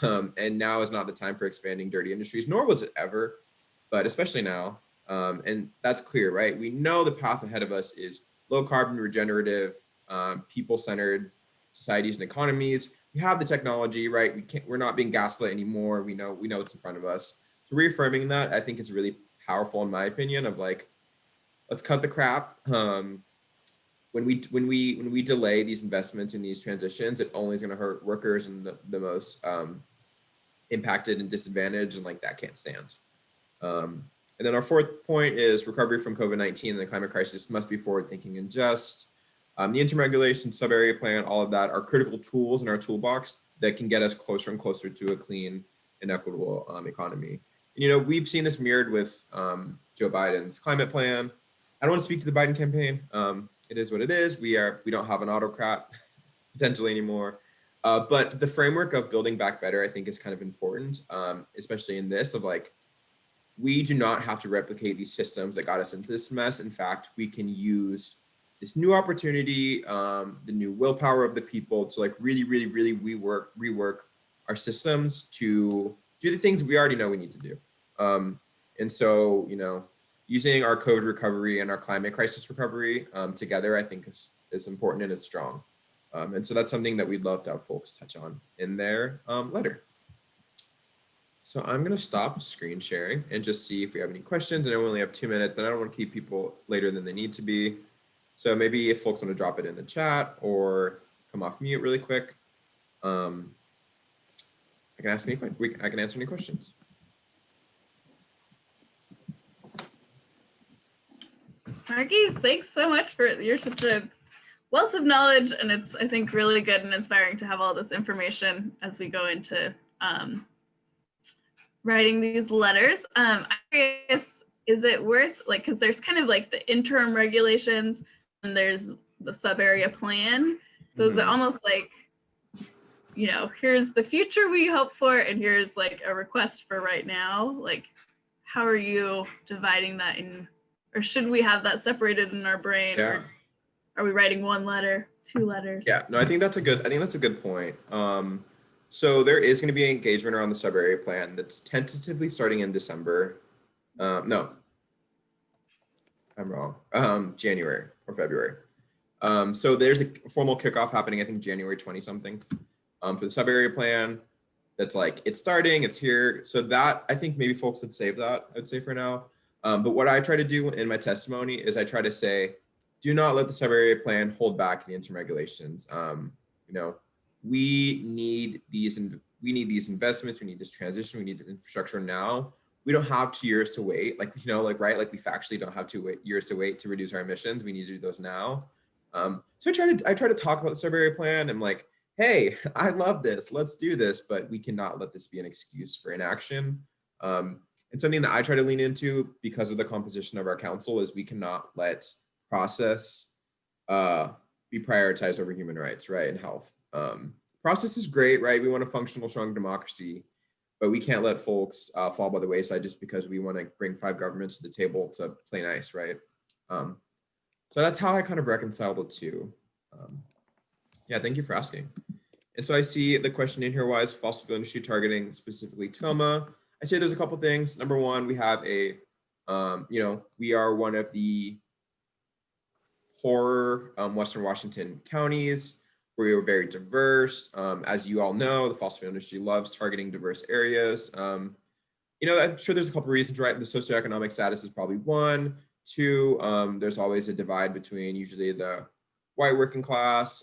And now is not the time for expanding dirty industries, nor was it ever, but especially now. And that's clear, right? We know the path ahead of us is low carbon, regenerative, people-centered societies and economies. We have the technology, right? We're not being gaslit anymore. We know what's in front of us. So reaffirming that, I think, is really powerful in my opinion, of like, let's cut the crap. When we delay these investments in these transitions, it only is going to hurt workers and the most impacted and disadvantaged, and like that can't stand. And then our fourth point is recovery from COVID-19 and the climate crisis must be forward-thinking and just. The interim regulations, Subarea Plan, all of that are critical tools in our toolbox that can get us closer and closer to a clean and equitable economy. And, you know, we've seen this mirrored with Joe Biden's climate plan. I don't want to speak to the Biden campaign. It is what it is. We don't have an autocrat potentially anymore. But the framework of building back better, I think, is kind of important, especially in this of like, we do not have to replicate these systems that got us into this mess. In fact, we can use this new opportunity, the new willpower of the people to like really rework our systems to do the things we already know we need to do. And so, you know, using our COVID recovery and our climate crisis recovery together, I think is important and it's strong. And so that's something that we'd love to have folks touch on in their letter. So I'm going to stop screen sharing and just see if we have any questions. And I only have 2 minutes and I don't want to keep people later than they need to be. So maybe if folks want to drop it in the chat or come off mute really quick, I can answer any questions. Marquis, thanks so much you're such a wealth of knowledge, and it's, I think, really good and inspiring to have all this information as we go into writing these letters. I'm curious, is it worth, like, because there's kind of like the interim regulations and there's the sub-area plan. So is it almost like, you know, here's the future we hope for, and here's like a request for right now? Like, how are you dividing that in, or should we have that separated in our brain? Yeah. Or are we writing one letter, 2 letters? Yeah, no, I think that's a good point. So there is going to be engagement around the sub-area plan that's tentatively starting in December. No, I'm wrong. January or February. So there's a formal kickoff happening, I think January 20 something, for the sub-area plan. That's like, it's starting, it's here. So that, I think maybe folks would save that, I'd say for now. But what I try to do in my testimony is I try to say, do not let the sub-area plan hold back the interim regulations. You know, we need these investments, we need this transition, we need the infrastructure now. We don't have 2 years to wait, like, you know, like, right, like we factually don't have 2 years to wait to reduce our emissions. We need to do those now. So I try to talk about the sub-area plan. I'm like, hey, I love this, let's do this, but we cannot let this be an excuse for inaction. And something that I try to lean into because of the composition of our council is we cannot let process be prioritized over human rights, right, and health. Process is great, right? We want a functional, strong democracy, but we can't let folks fall by the wayside just because we want to bring 5 governments to the table to play nice, right? So that's how I kind of reconcile the two. Yeah, thank you for asking. And so I see the question in here, why is fossil fuel industry targeting specifically Tacoma? I'd say there's a couple things. Number one, we have a, you know, we are one of the poorer Western Washington counties. We are very diverse. As you all know, the fossil fuel industry loves targeting diverse areas. You know, I'm sure there's a couple of reasons, right? The socioeconomic status is probably one. 2, there's always a divide between usually the white working class,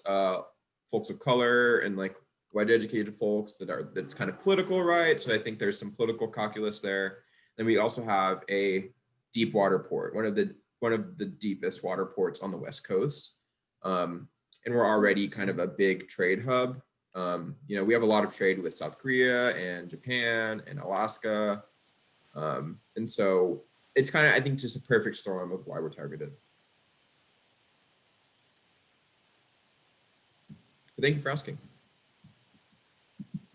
folks of color, and like white educated folks that's kind of political, right? So I think there's some political calculus there. Then we also have a deep water port, one of the deepest water ports on the West Coast. And we're already kind of a big trade hub. You know, we have a lot of trade with South Korea and Japan and Alaska. And so it's kind of, I think, just a perfect storm of why we're targeted. But thank you for asking.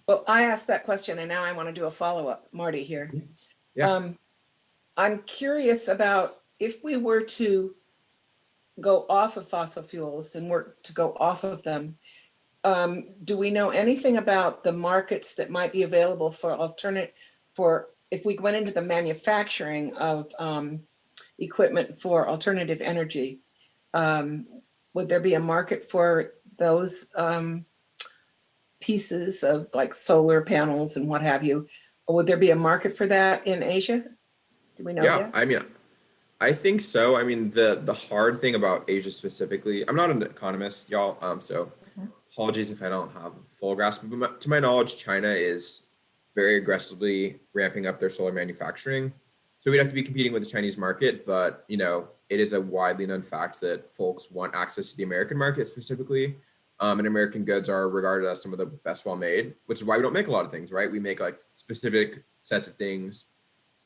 Well, I asked that question and now I want to do a follow-up, Marty here. Yeah. I'm curious about if we were to go off of fossil fuels and work to go off of them, do we know anything about the markets that might be available for if we went into the manufacturing of equipment for alternative energy. Would there be a market for those pieces of like solar panels and what have you? Or would there be a market for that in Asia? Do we know Yeah, that? I mean, I think so. I mean, the hard thing about Asia specifically, I'm not an economist, y'all, so apologies if I don't have a full grasp, but to my knowledge, China is very aggressively ramping up their solar manufacturing. So we'd have to be competing with the Chinese market, but you know, it is a widely known fact that folks want access to the American market specifically. And American goods are regarded as some of the best well-made, which is why we don't make a lot of things, right? We make like specific sets of things.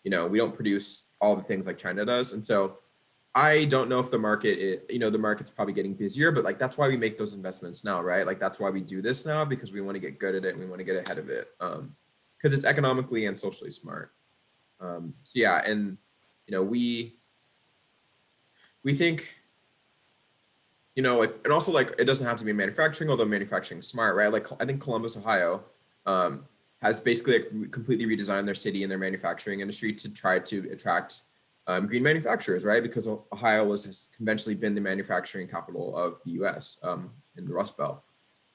You know, we don't produce all the things like China does. And so I don't know if the market is, you know, the market's probably getting busier, but like, that's why we make those investments now, right? Like, that's why we do this now, because we want to get good at it and we want to get ahead of it. Because it's economically and socially smart. So yeah, and, you know, we think, you know, like, and also like, it doesn't have to be manufacturing, although manufacturing is smart, right? Like, I think Columbus, Ohio, has basically like completely redesigned their city and their manufacturing industry to try to attract green manufacturers, right? Because Ohio has conventionally been the manufacturing capital of the US in the Rust Belt.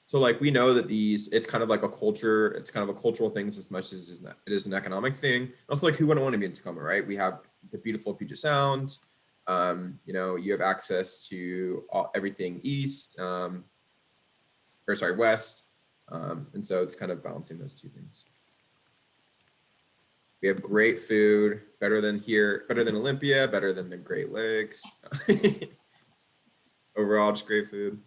So like, we know that it's kind of like a culture, it's kind of a cultural thing as much as it is an economic thing. Also, like, who wouldn't want to be in Tacoma, right? We have the beautiful Puget Sound. You know, you have access to everything east, west. And so it's kind of balancing those two things. We have great food, better than here, better than Olympia, better than the Great Lakes. Overall, just great food.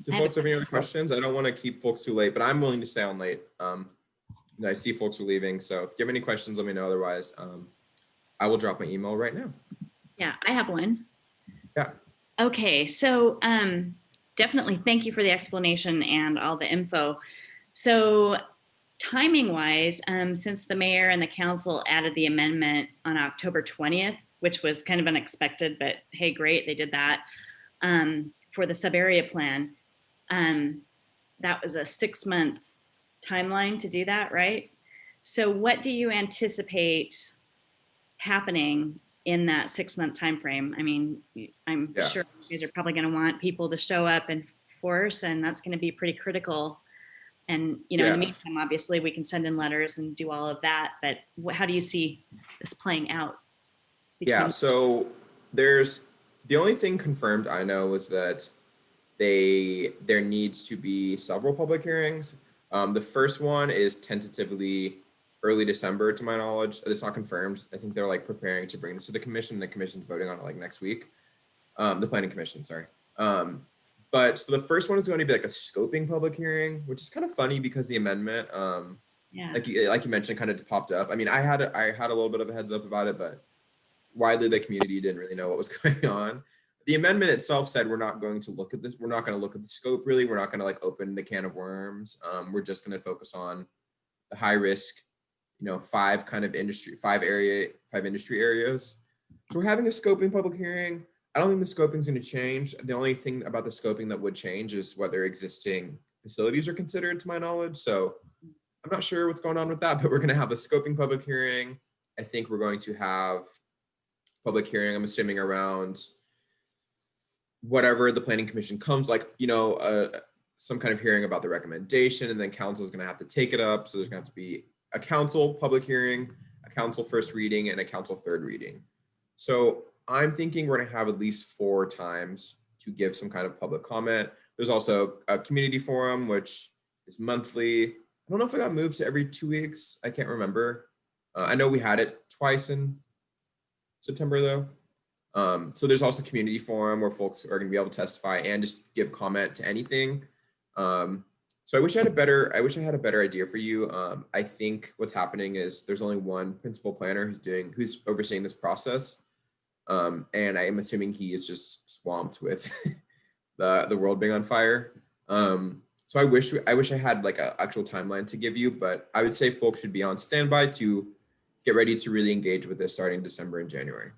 Do folks have any other questions? I don't want to keep folks too late, but I'm willing to stay on late. I see folks are leaving, so if you have any questions, let me know. Otherwise, I will drop my email right now. Yeah, I have one. Yeah. Okay, so definitely thank you for the explanation and all the info. So timing wise, since the mayor and the council added the amendment on October 20th, which was kind of unexpected, but hey, great, they did that for the Subarea Plan. That was a 6-month timeline to do that, right? So what do you anticipate happening in that 6-month time frame? I mean, I'm sure you guys are probably going to want people to show up in force, and that's going to be pretty critical. And you know, in the meantime, obviously, we can send in letters and do all of that. But how do you see this playing out? Yeah. So there's the only thing confirmed I know is that there needs to be several public hearings. The first one is tentatively early December, to my knowledge. It's not confirmed. I think they're like preparing to bring this to the commission. The commission's voting on it like next week. The planning commission, sorry. But so the first one is going to be like a scoping public hearing, which is kind of funny because the amendment, like you mentioned, kind of popped up. I mean, I had a little bit of a heads up about it, but widely the community didn't really know what was going on. The amendment itself said we're not going to look at this. We're not going to look at the scope really. We're not going to like open the can of worms. We're just going to focus on the high risk, you know, 5 industry areas. So we're having a scoping public hearing. I don't think the scoping is going to change. The only thing about the scoping that would change is whether existing facilities are considered, to my knowledge. So I'm not sure what's going on with that, but we're going to have a scoping public hearing. I think we're going to have public hearing, I'm assuming around whatever the planning commission comes, like, you know, some kind of hearing about the recommendation, and then council is going to have to take it up. So there's going to have to be a council public hearing, a council first reading, and a council third reading. So I'm thinking we're going to have at least 4 times to give some kind of public comment. There's also a community forum, which is monthly. I don't know if it got moved to every 2 weeks. I can't remember. I know we had it twice in September though. So there's also community forum where folks are going to be able to testify and just give comment to anything. So I wish I had a better idea for you. I think what's happening is there's only one principal planner who's overseeing this process. And I am assuming he is just swamped with the world being on fire. So I wish I had like an actual timeline to give you, but I would say folks should be on standby to get ready to really engage with this starting December and January.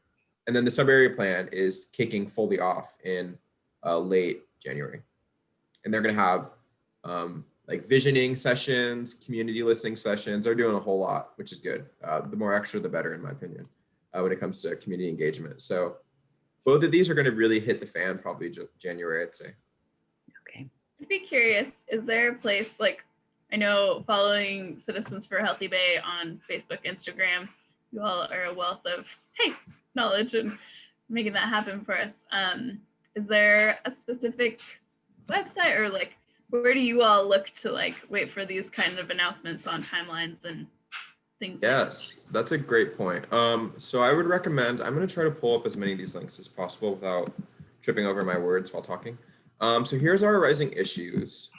And then the Subarea Plan is kicking fully off in late January. And they're going to have like visioning sessions, community listening sessions. They're doing a whole lot, which is good. The more extra, the better, in my opinion, when it comes to community engagement. So both of these are going to really hit the fan probably January, I'd say. Okay. I'd be curious, is there a place, like, I know following Citizens for a Healthy Bay on Facebook, Instagram, you all are a wealth of, hey, knowledge and making that happen for us. Is there a specific website, or like, where do you all look to like wait for these kind of announcements on timelines and things? Yes, that's a great point. So I would recommend, I'm going to try to pull up as many of these links as possible without tripping over my words while talking. So here's our rising issues.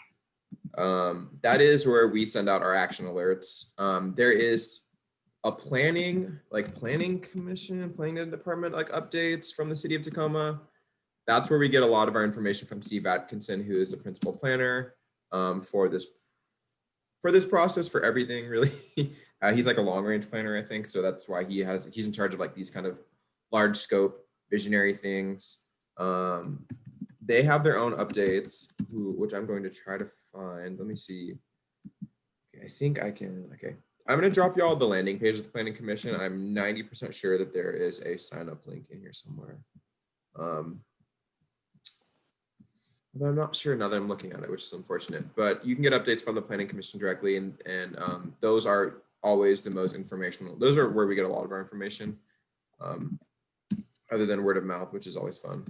That is where we send out our action alerts. There is a planning commission, planning department, like updates from the city of Tacoma. That's where we get a lot of our information from Steve Atkinson, who is the principal planner for this process, for everything really. He's like a long range planner, I think. So that's why he's in charge of like these kind of large scope visionary things. They have their own updates, which I'm going to try to find. Let me see. Okay, I think I can. Okay. I'm going to drop you all the landing page of the Planning Commission. I'm 90% sure that there is a sign up link in here somewhere. Although I'm not sure now that I'm looking at it, which is unfortunate, but you can get updates from the Planning Commission directly, and those are always the most informational. Those are where we get a lot of our information, other than word of mouth, which is always fun.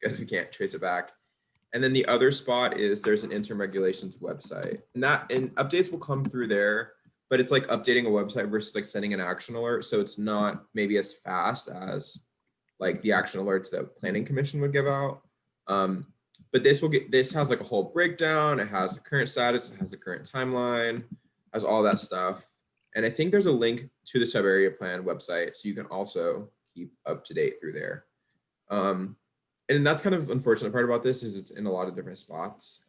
Guess we can't trace it back. And then the other spot is there's an interim regulations website, and updates will come through there, but it's like updating a website versus like sending an action alert. So it's not maybe as fast as like the action alerts that Planning Commission would give out. But this has like a whole breakdown. It has the current status, it has the current timeline, has all that stuff. And I think there's a link to the Subarea Plan website, so you can also keep up to date through there. And that's kind of unfortunate part about this is it's in a lot of different spots.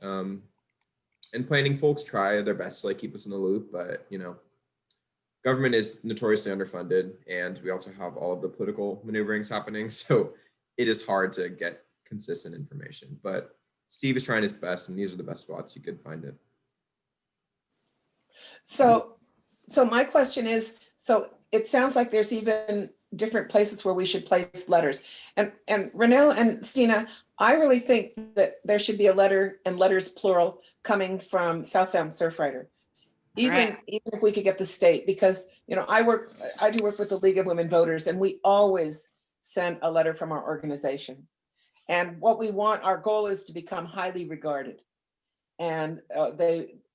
And planning folks try their best to like keep us in the loop, but you know, government is notoriously underfunded, and we also have all of the political maneuverings happening. So it is hard to get consistent information, but Steve is trying his best, and these are the best spots you could find it. So my question is, so it sounds like there's even different places where we should place letters. And Renelle and Stina, I really think that there should be a letter, and letters plural, coming from South Sound Surfrider. Even if we could get the state, because you know, I do work with the League of Women Voters, and we always send a letter from our organization. And what we want, our goal is to become highly regarded. And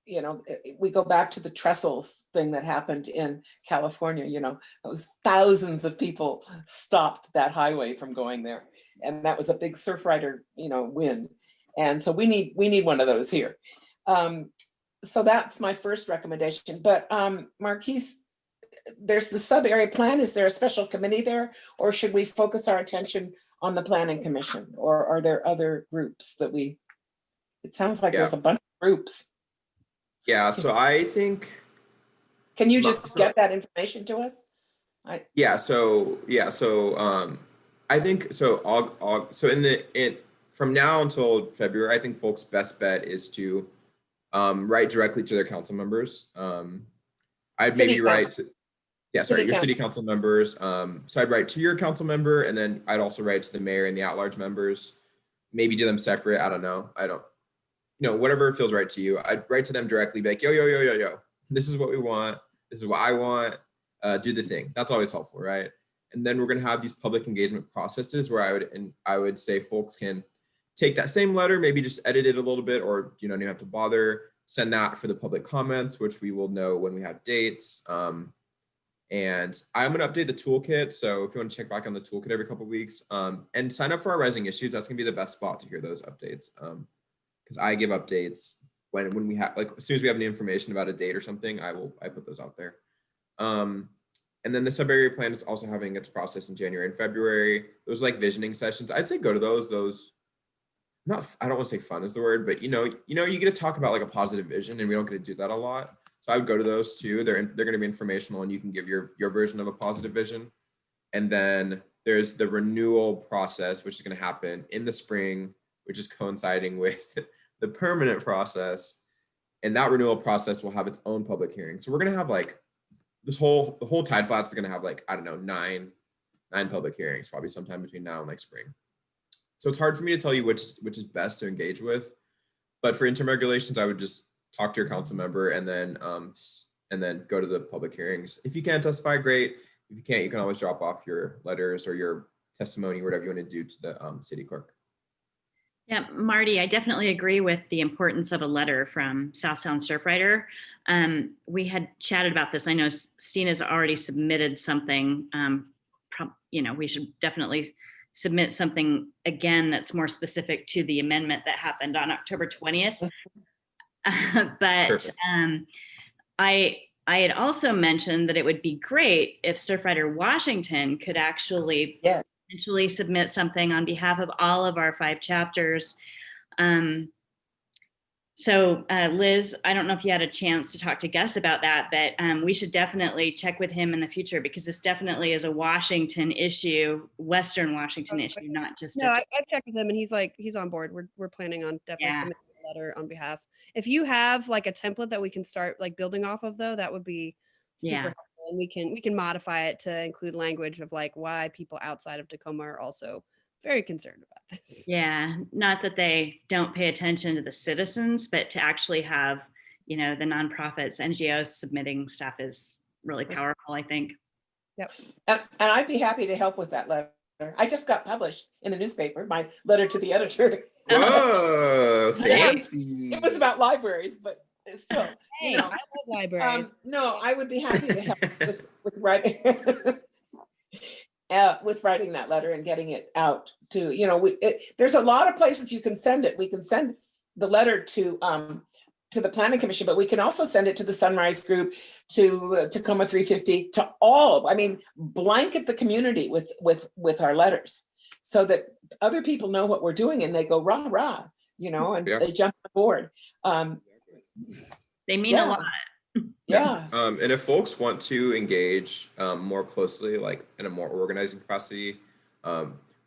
you know, we go back to the trestles thing that happened in California. You know, it was thousands of people stopped that highway from going there, and that was a big Surfrider, you know, win. And so we need one of those here. So that's my first recommendation. But Marquis, there's the Subarea Plan. Is there a special committee there, or should we focus our attention on the Planning Commission, or are there other groups that it sounds like there's a bunch of groups. Yeah, so I think. Can you just get that information to us? I think so. From now until February, I think folks' best bet is to write directly to their council members. I'd maybe write. Your city council members. So I'd write to your council member, and then I'd also write to the mayor and the at-large members. Maybe do them separate. I don't know. Whatever feels right to you. I'd write to them directly, be like, yo. This is what we want. This is what I want. Do the thing. That's always helpful, right? And then we're gonna have these public engagement processes where I would say folks can take that same letter, maybe just edit it a little bit, or you don't have to bother. Send that for the public comments, which we will know when we have dates. And I'm going to update the toolkit. So if you want to check back on the toolkit every couple of weeks, and sign up for our rising issues, that's going to be the best spot to hear those updates. Because I give updates when we have, like, as soon as we have any information about a date or something, I put those out there. And then the Subarea Plan is also having its process in January and February. Those like visioning sessions. I'd say go to those. I don't want to say fun is the word, but you get to talk about like a positive vision, and we don't get to do that a lot. So I would go to those too. They're going to be informational, and you can give your version of a positive vision. And then there's the renewal process, which is going to happen in the spring, which is coinciding with the permanent process. and that renewal process will have its own public hearing. So we're going to have like the whole Tideflats is going to have like, I don't know, nine public hearings, probably sometime between now and like spring. So it's hard for me to tell you which is best to engage with. But for interim regulations, I would just talk to your council member and then go to the public hearings. If you can't testify, great. If you can't, you can always drop off your letters or your testimony, whatever you want to do, to the city clerk. Yeah, Marty, I definitely agree with the importance of a letter from South Sound Surfrider. We had chatted about this. I know Stina's already submitted something. We should definitely submit something again that's more specific to the amendment that happened on October 20th. But I had also mentioned that it would be great if Surfrider Washington could actually potentially submit something on behalf of all of our 5 chapters. So Liz, I don't know if you had a chance to talk to Gus about that, but we should definitely check with him in the future, because this definitely is a Washington issue, Western Washington issue, not just. No, I've checked with him and he's on board. We're planning on definitely submitting a letter on behalf. If you have like a template that we can start like building off of, though, that would be super helpful. And we can modify it to include language of like why people outside of Tacoma are also very concerned about this. Yeah, not that they don't pay attention to the citizens, but to actually have, the nonprofits, NGOs submitting stuff is really powerful, I think. Yep. And I'd be happy to help with that letter. I just got published in the newspaper, my letter to the editor. Whoa, fancy. It was about libraries, but still, I love libraries. No, I would be happy to help with writing. With writing that letter and getting it out to, there's a lot of places you can send it. We can send the letter to the Planning Commission, but we can also send it to the Sunrise Group, to Tacoma 350, to all. I mean, blanket the community with our letters, so that other people know what we're doing and they go rah rah, and they jump on board. They mean a lot. Yeah. And if folks want to engage more closely, like in a more organizing capacity,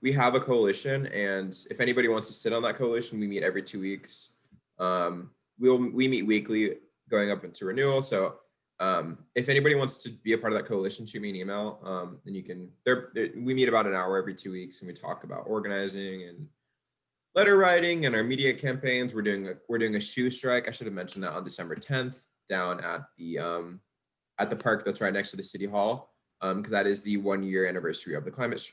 we have a coalition, and if anybody wants to sit on that coalition, we meet every 2 weeks. We meet weekly going up into renewal. So if anybody wants to be a part of that coalition, shoot me an email. And you can. We meet about an hour every 2 weeks, and we talk about organizing and letter writing and our media campaigns. We're doing a shoe strike. I should have mentioned that on December 10th. Down at the park that's right next to the city hall, because that is the 1-year anniversary of the climate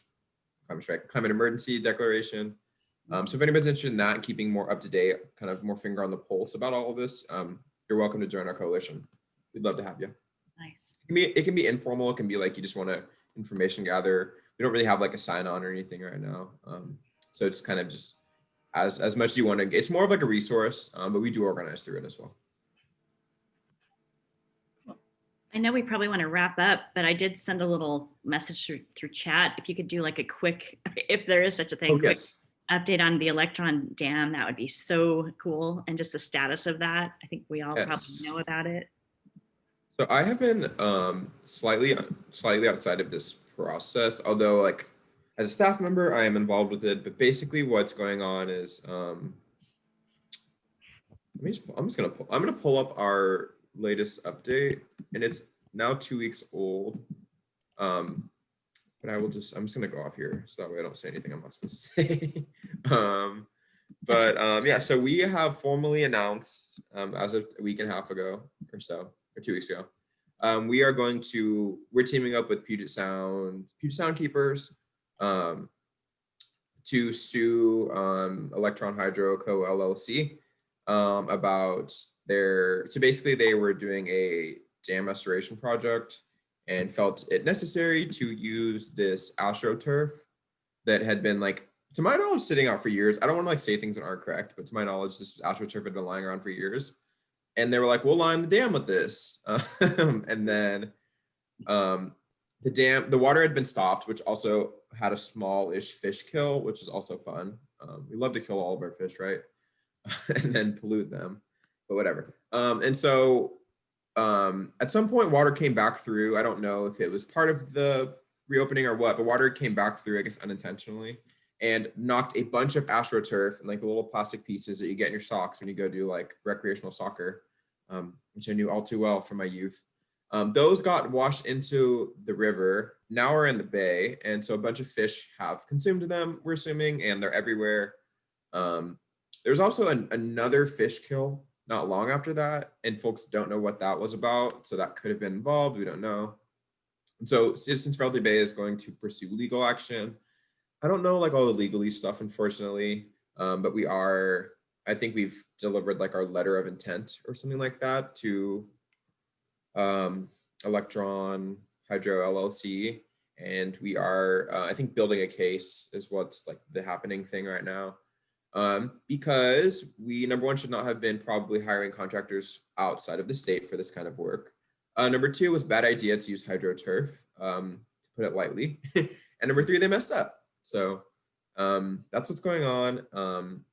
emergency declaration. So if anybody's interested in that and keeping more up to date, kind of more finger on the pulse about all of this, you're welcome to join our coalition. We'd love to have you. Nice. It can be informal. It can be like you just want to information gather. We don't really have like a sign on or anything right now. So it's kind of just as much as you want to. It's more of like a resource, but we do organize through it as well. I know we probably want to wrap up, but I did send a little message through chat. If you could do like a quick, if there is such a thing, quick update on the Electron Dam, that would be so cool. And just the status of that. I think we all probably know about it. So I have been slightly outside of this process, although like as a staff member, I am involved with it. But basically what's going on is, I'm gonna pull up our latest update, and it's now 2 weeks old. But I'm just gonna go off here so that way I don't say anything I'm not supposed to say. Yeah, so we have formally announced as of a week and a half ago or so, or 2 weeks ago, we're teaming up with Puget Sound Keepers to sue Electron Hydro Co. LLC about so basically they were doing a dam restoration project and felt it necessary to use this AstroTurf that had been, like, to my knowledge, sitting out for years. I don't want to like say things that aren't correct, but to my knowledge, this AstroTurf had been lying around for years. And they were like, we'll line the dam with this. And then the water had been stopped, which also had a small-ish fish kill, which is also fun. We love to kill all of our fish, right? And then pollute them, but whatever. And so at some point, water came back through. I don't know if it was part of the reopening or what, but water came back through, I guess, unintentionally, and knocked a bunch of AstroTurf and like the little plastic pieces that you get in your socks when you go do like recreational soccer which I knew all too well from my youth. Those got washed into the river, now are in the bay, and so a bunch of fish have consumed them, we're assuming, and they're everywhere. There's also another fish kill not long after that, and folks don't know what that was about, so that could have been involved, we don't know. And so Citizens for Healthy Bay is going to pursue legal action. I don't know like all the legalese stuff, unfortunately, but I think we've delivered like our letter of intent or something like that to Electron Hydro LLC, and we are I think building a case is what's like the happening thing right now, because we, number one, should not have been probably hiring contractors outside of the state for this kind of work. Number two, it was a bad idea to use hydroturf, to put it lightly. And number three, they messed up. So that's what's going on.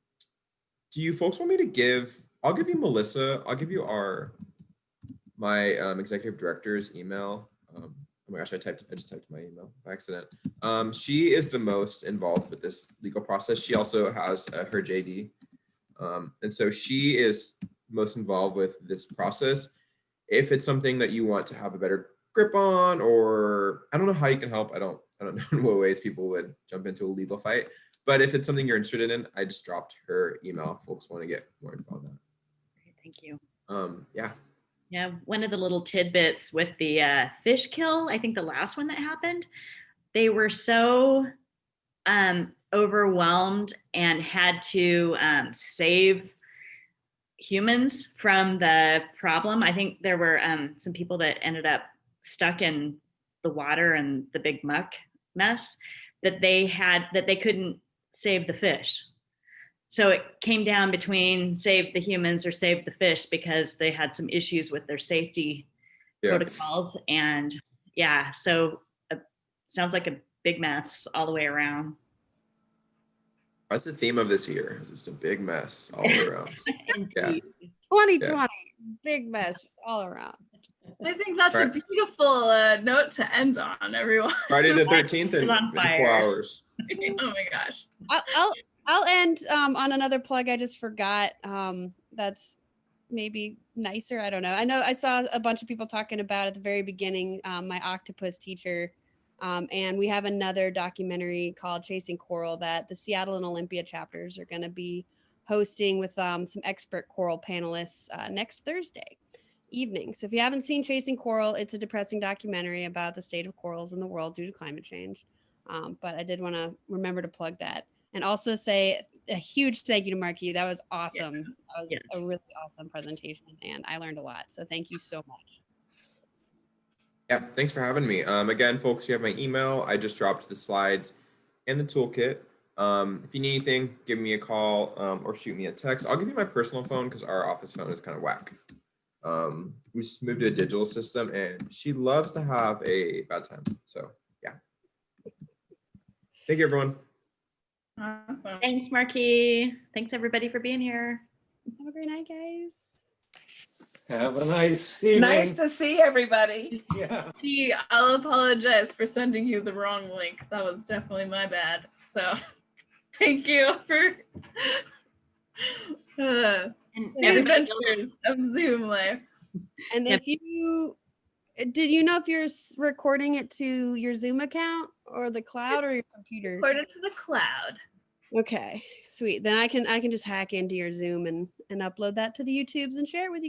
Do you folks want me to I'll give you Melissa, I'll give you my executive director's email. Oh my gosh, I just typed my email by accident. She is the most involved with this legal process. She also has her JD. And so she is most involved with this process. If it's something that you want to have a better grip on, or I don't know how you can help. I don't know in what ways people would jump into a legal fight, but if it's something you're interested in, I just dropped her email if folks want to get more info on that. Thank you. Yeah. Yeah, one of the little tidbits with the fish kill, I think the last one that happened, they were so overwhelmed and had to save humans from the problem. I think there were some people that ended up stuck in the water and the big muck mess that they couldn't save the fish. So it came down between save the humans or save the fish because they had some issues with their safety protocols. And yeah, so sounds like a big mess all the way around. That's the theme of this year. It's a big mess all around. Yeah. 2020, big mess just all around. I think that's a beautiful note to end on, everyone. Friday the 13th in 4 hours. Oh my gosh. I'll end on another plug I just forgot. That's maybe nicer. I don't know. I know I saw a bunch of people talking about at the very beginning, my octopus teacher. And we have another documentary called Chasing Coral that the Seattle and Olympia chapters are going to be hosting with some expert coral panelists next Thursday evening. So if you haven't seen Chasing Coral, it's a depressing documentary about the state of corals in the world due to climate change. But I did want to remember to plug that. And also say a huge thank you to Marquis. That was awesome. That was a really awesome presentation, and I learned a lot. So thank you so much. Yeah, thanks for having me. Again, folks, you have my email. I just dropped the slides and the toolkit. If you need anything, give me a call or shoot me a text. I'll give you my personal phone because our office phone is kind of whack. We just moved to a digital system, and she loves to have a bad time. So yeah. Thank you, everyone. Awesome. Thanks, Marquis. Thanks, everybody, for being here. Have a great night, guys. Have a nice evening. Nice to see everybody. Yeah. Gee, I'll apologize for sending you the wrong link. That was definitely my bad. So thank you for And the adventures of Zoom life. And if did you know if you're recording it to your Zoom account or the cloud or your computer? Record it to the cloud. Okay, sweet. Then I can just hack into your Zoom and upload that to the YouTubes and share it with you.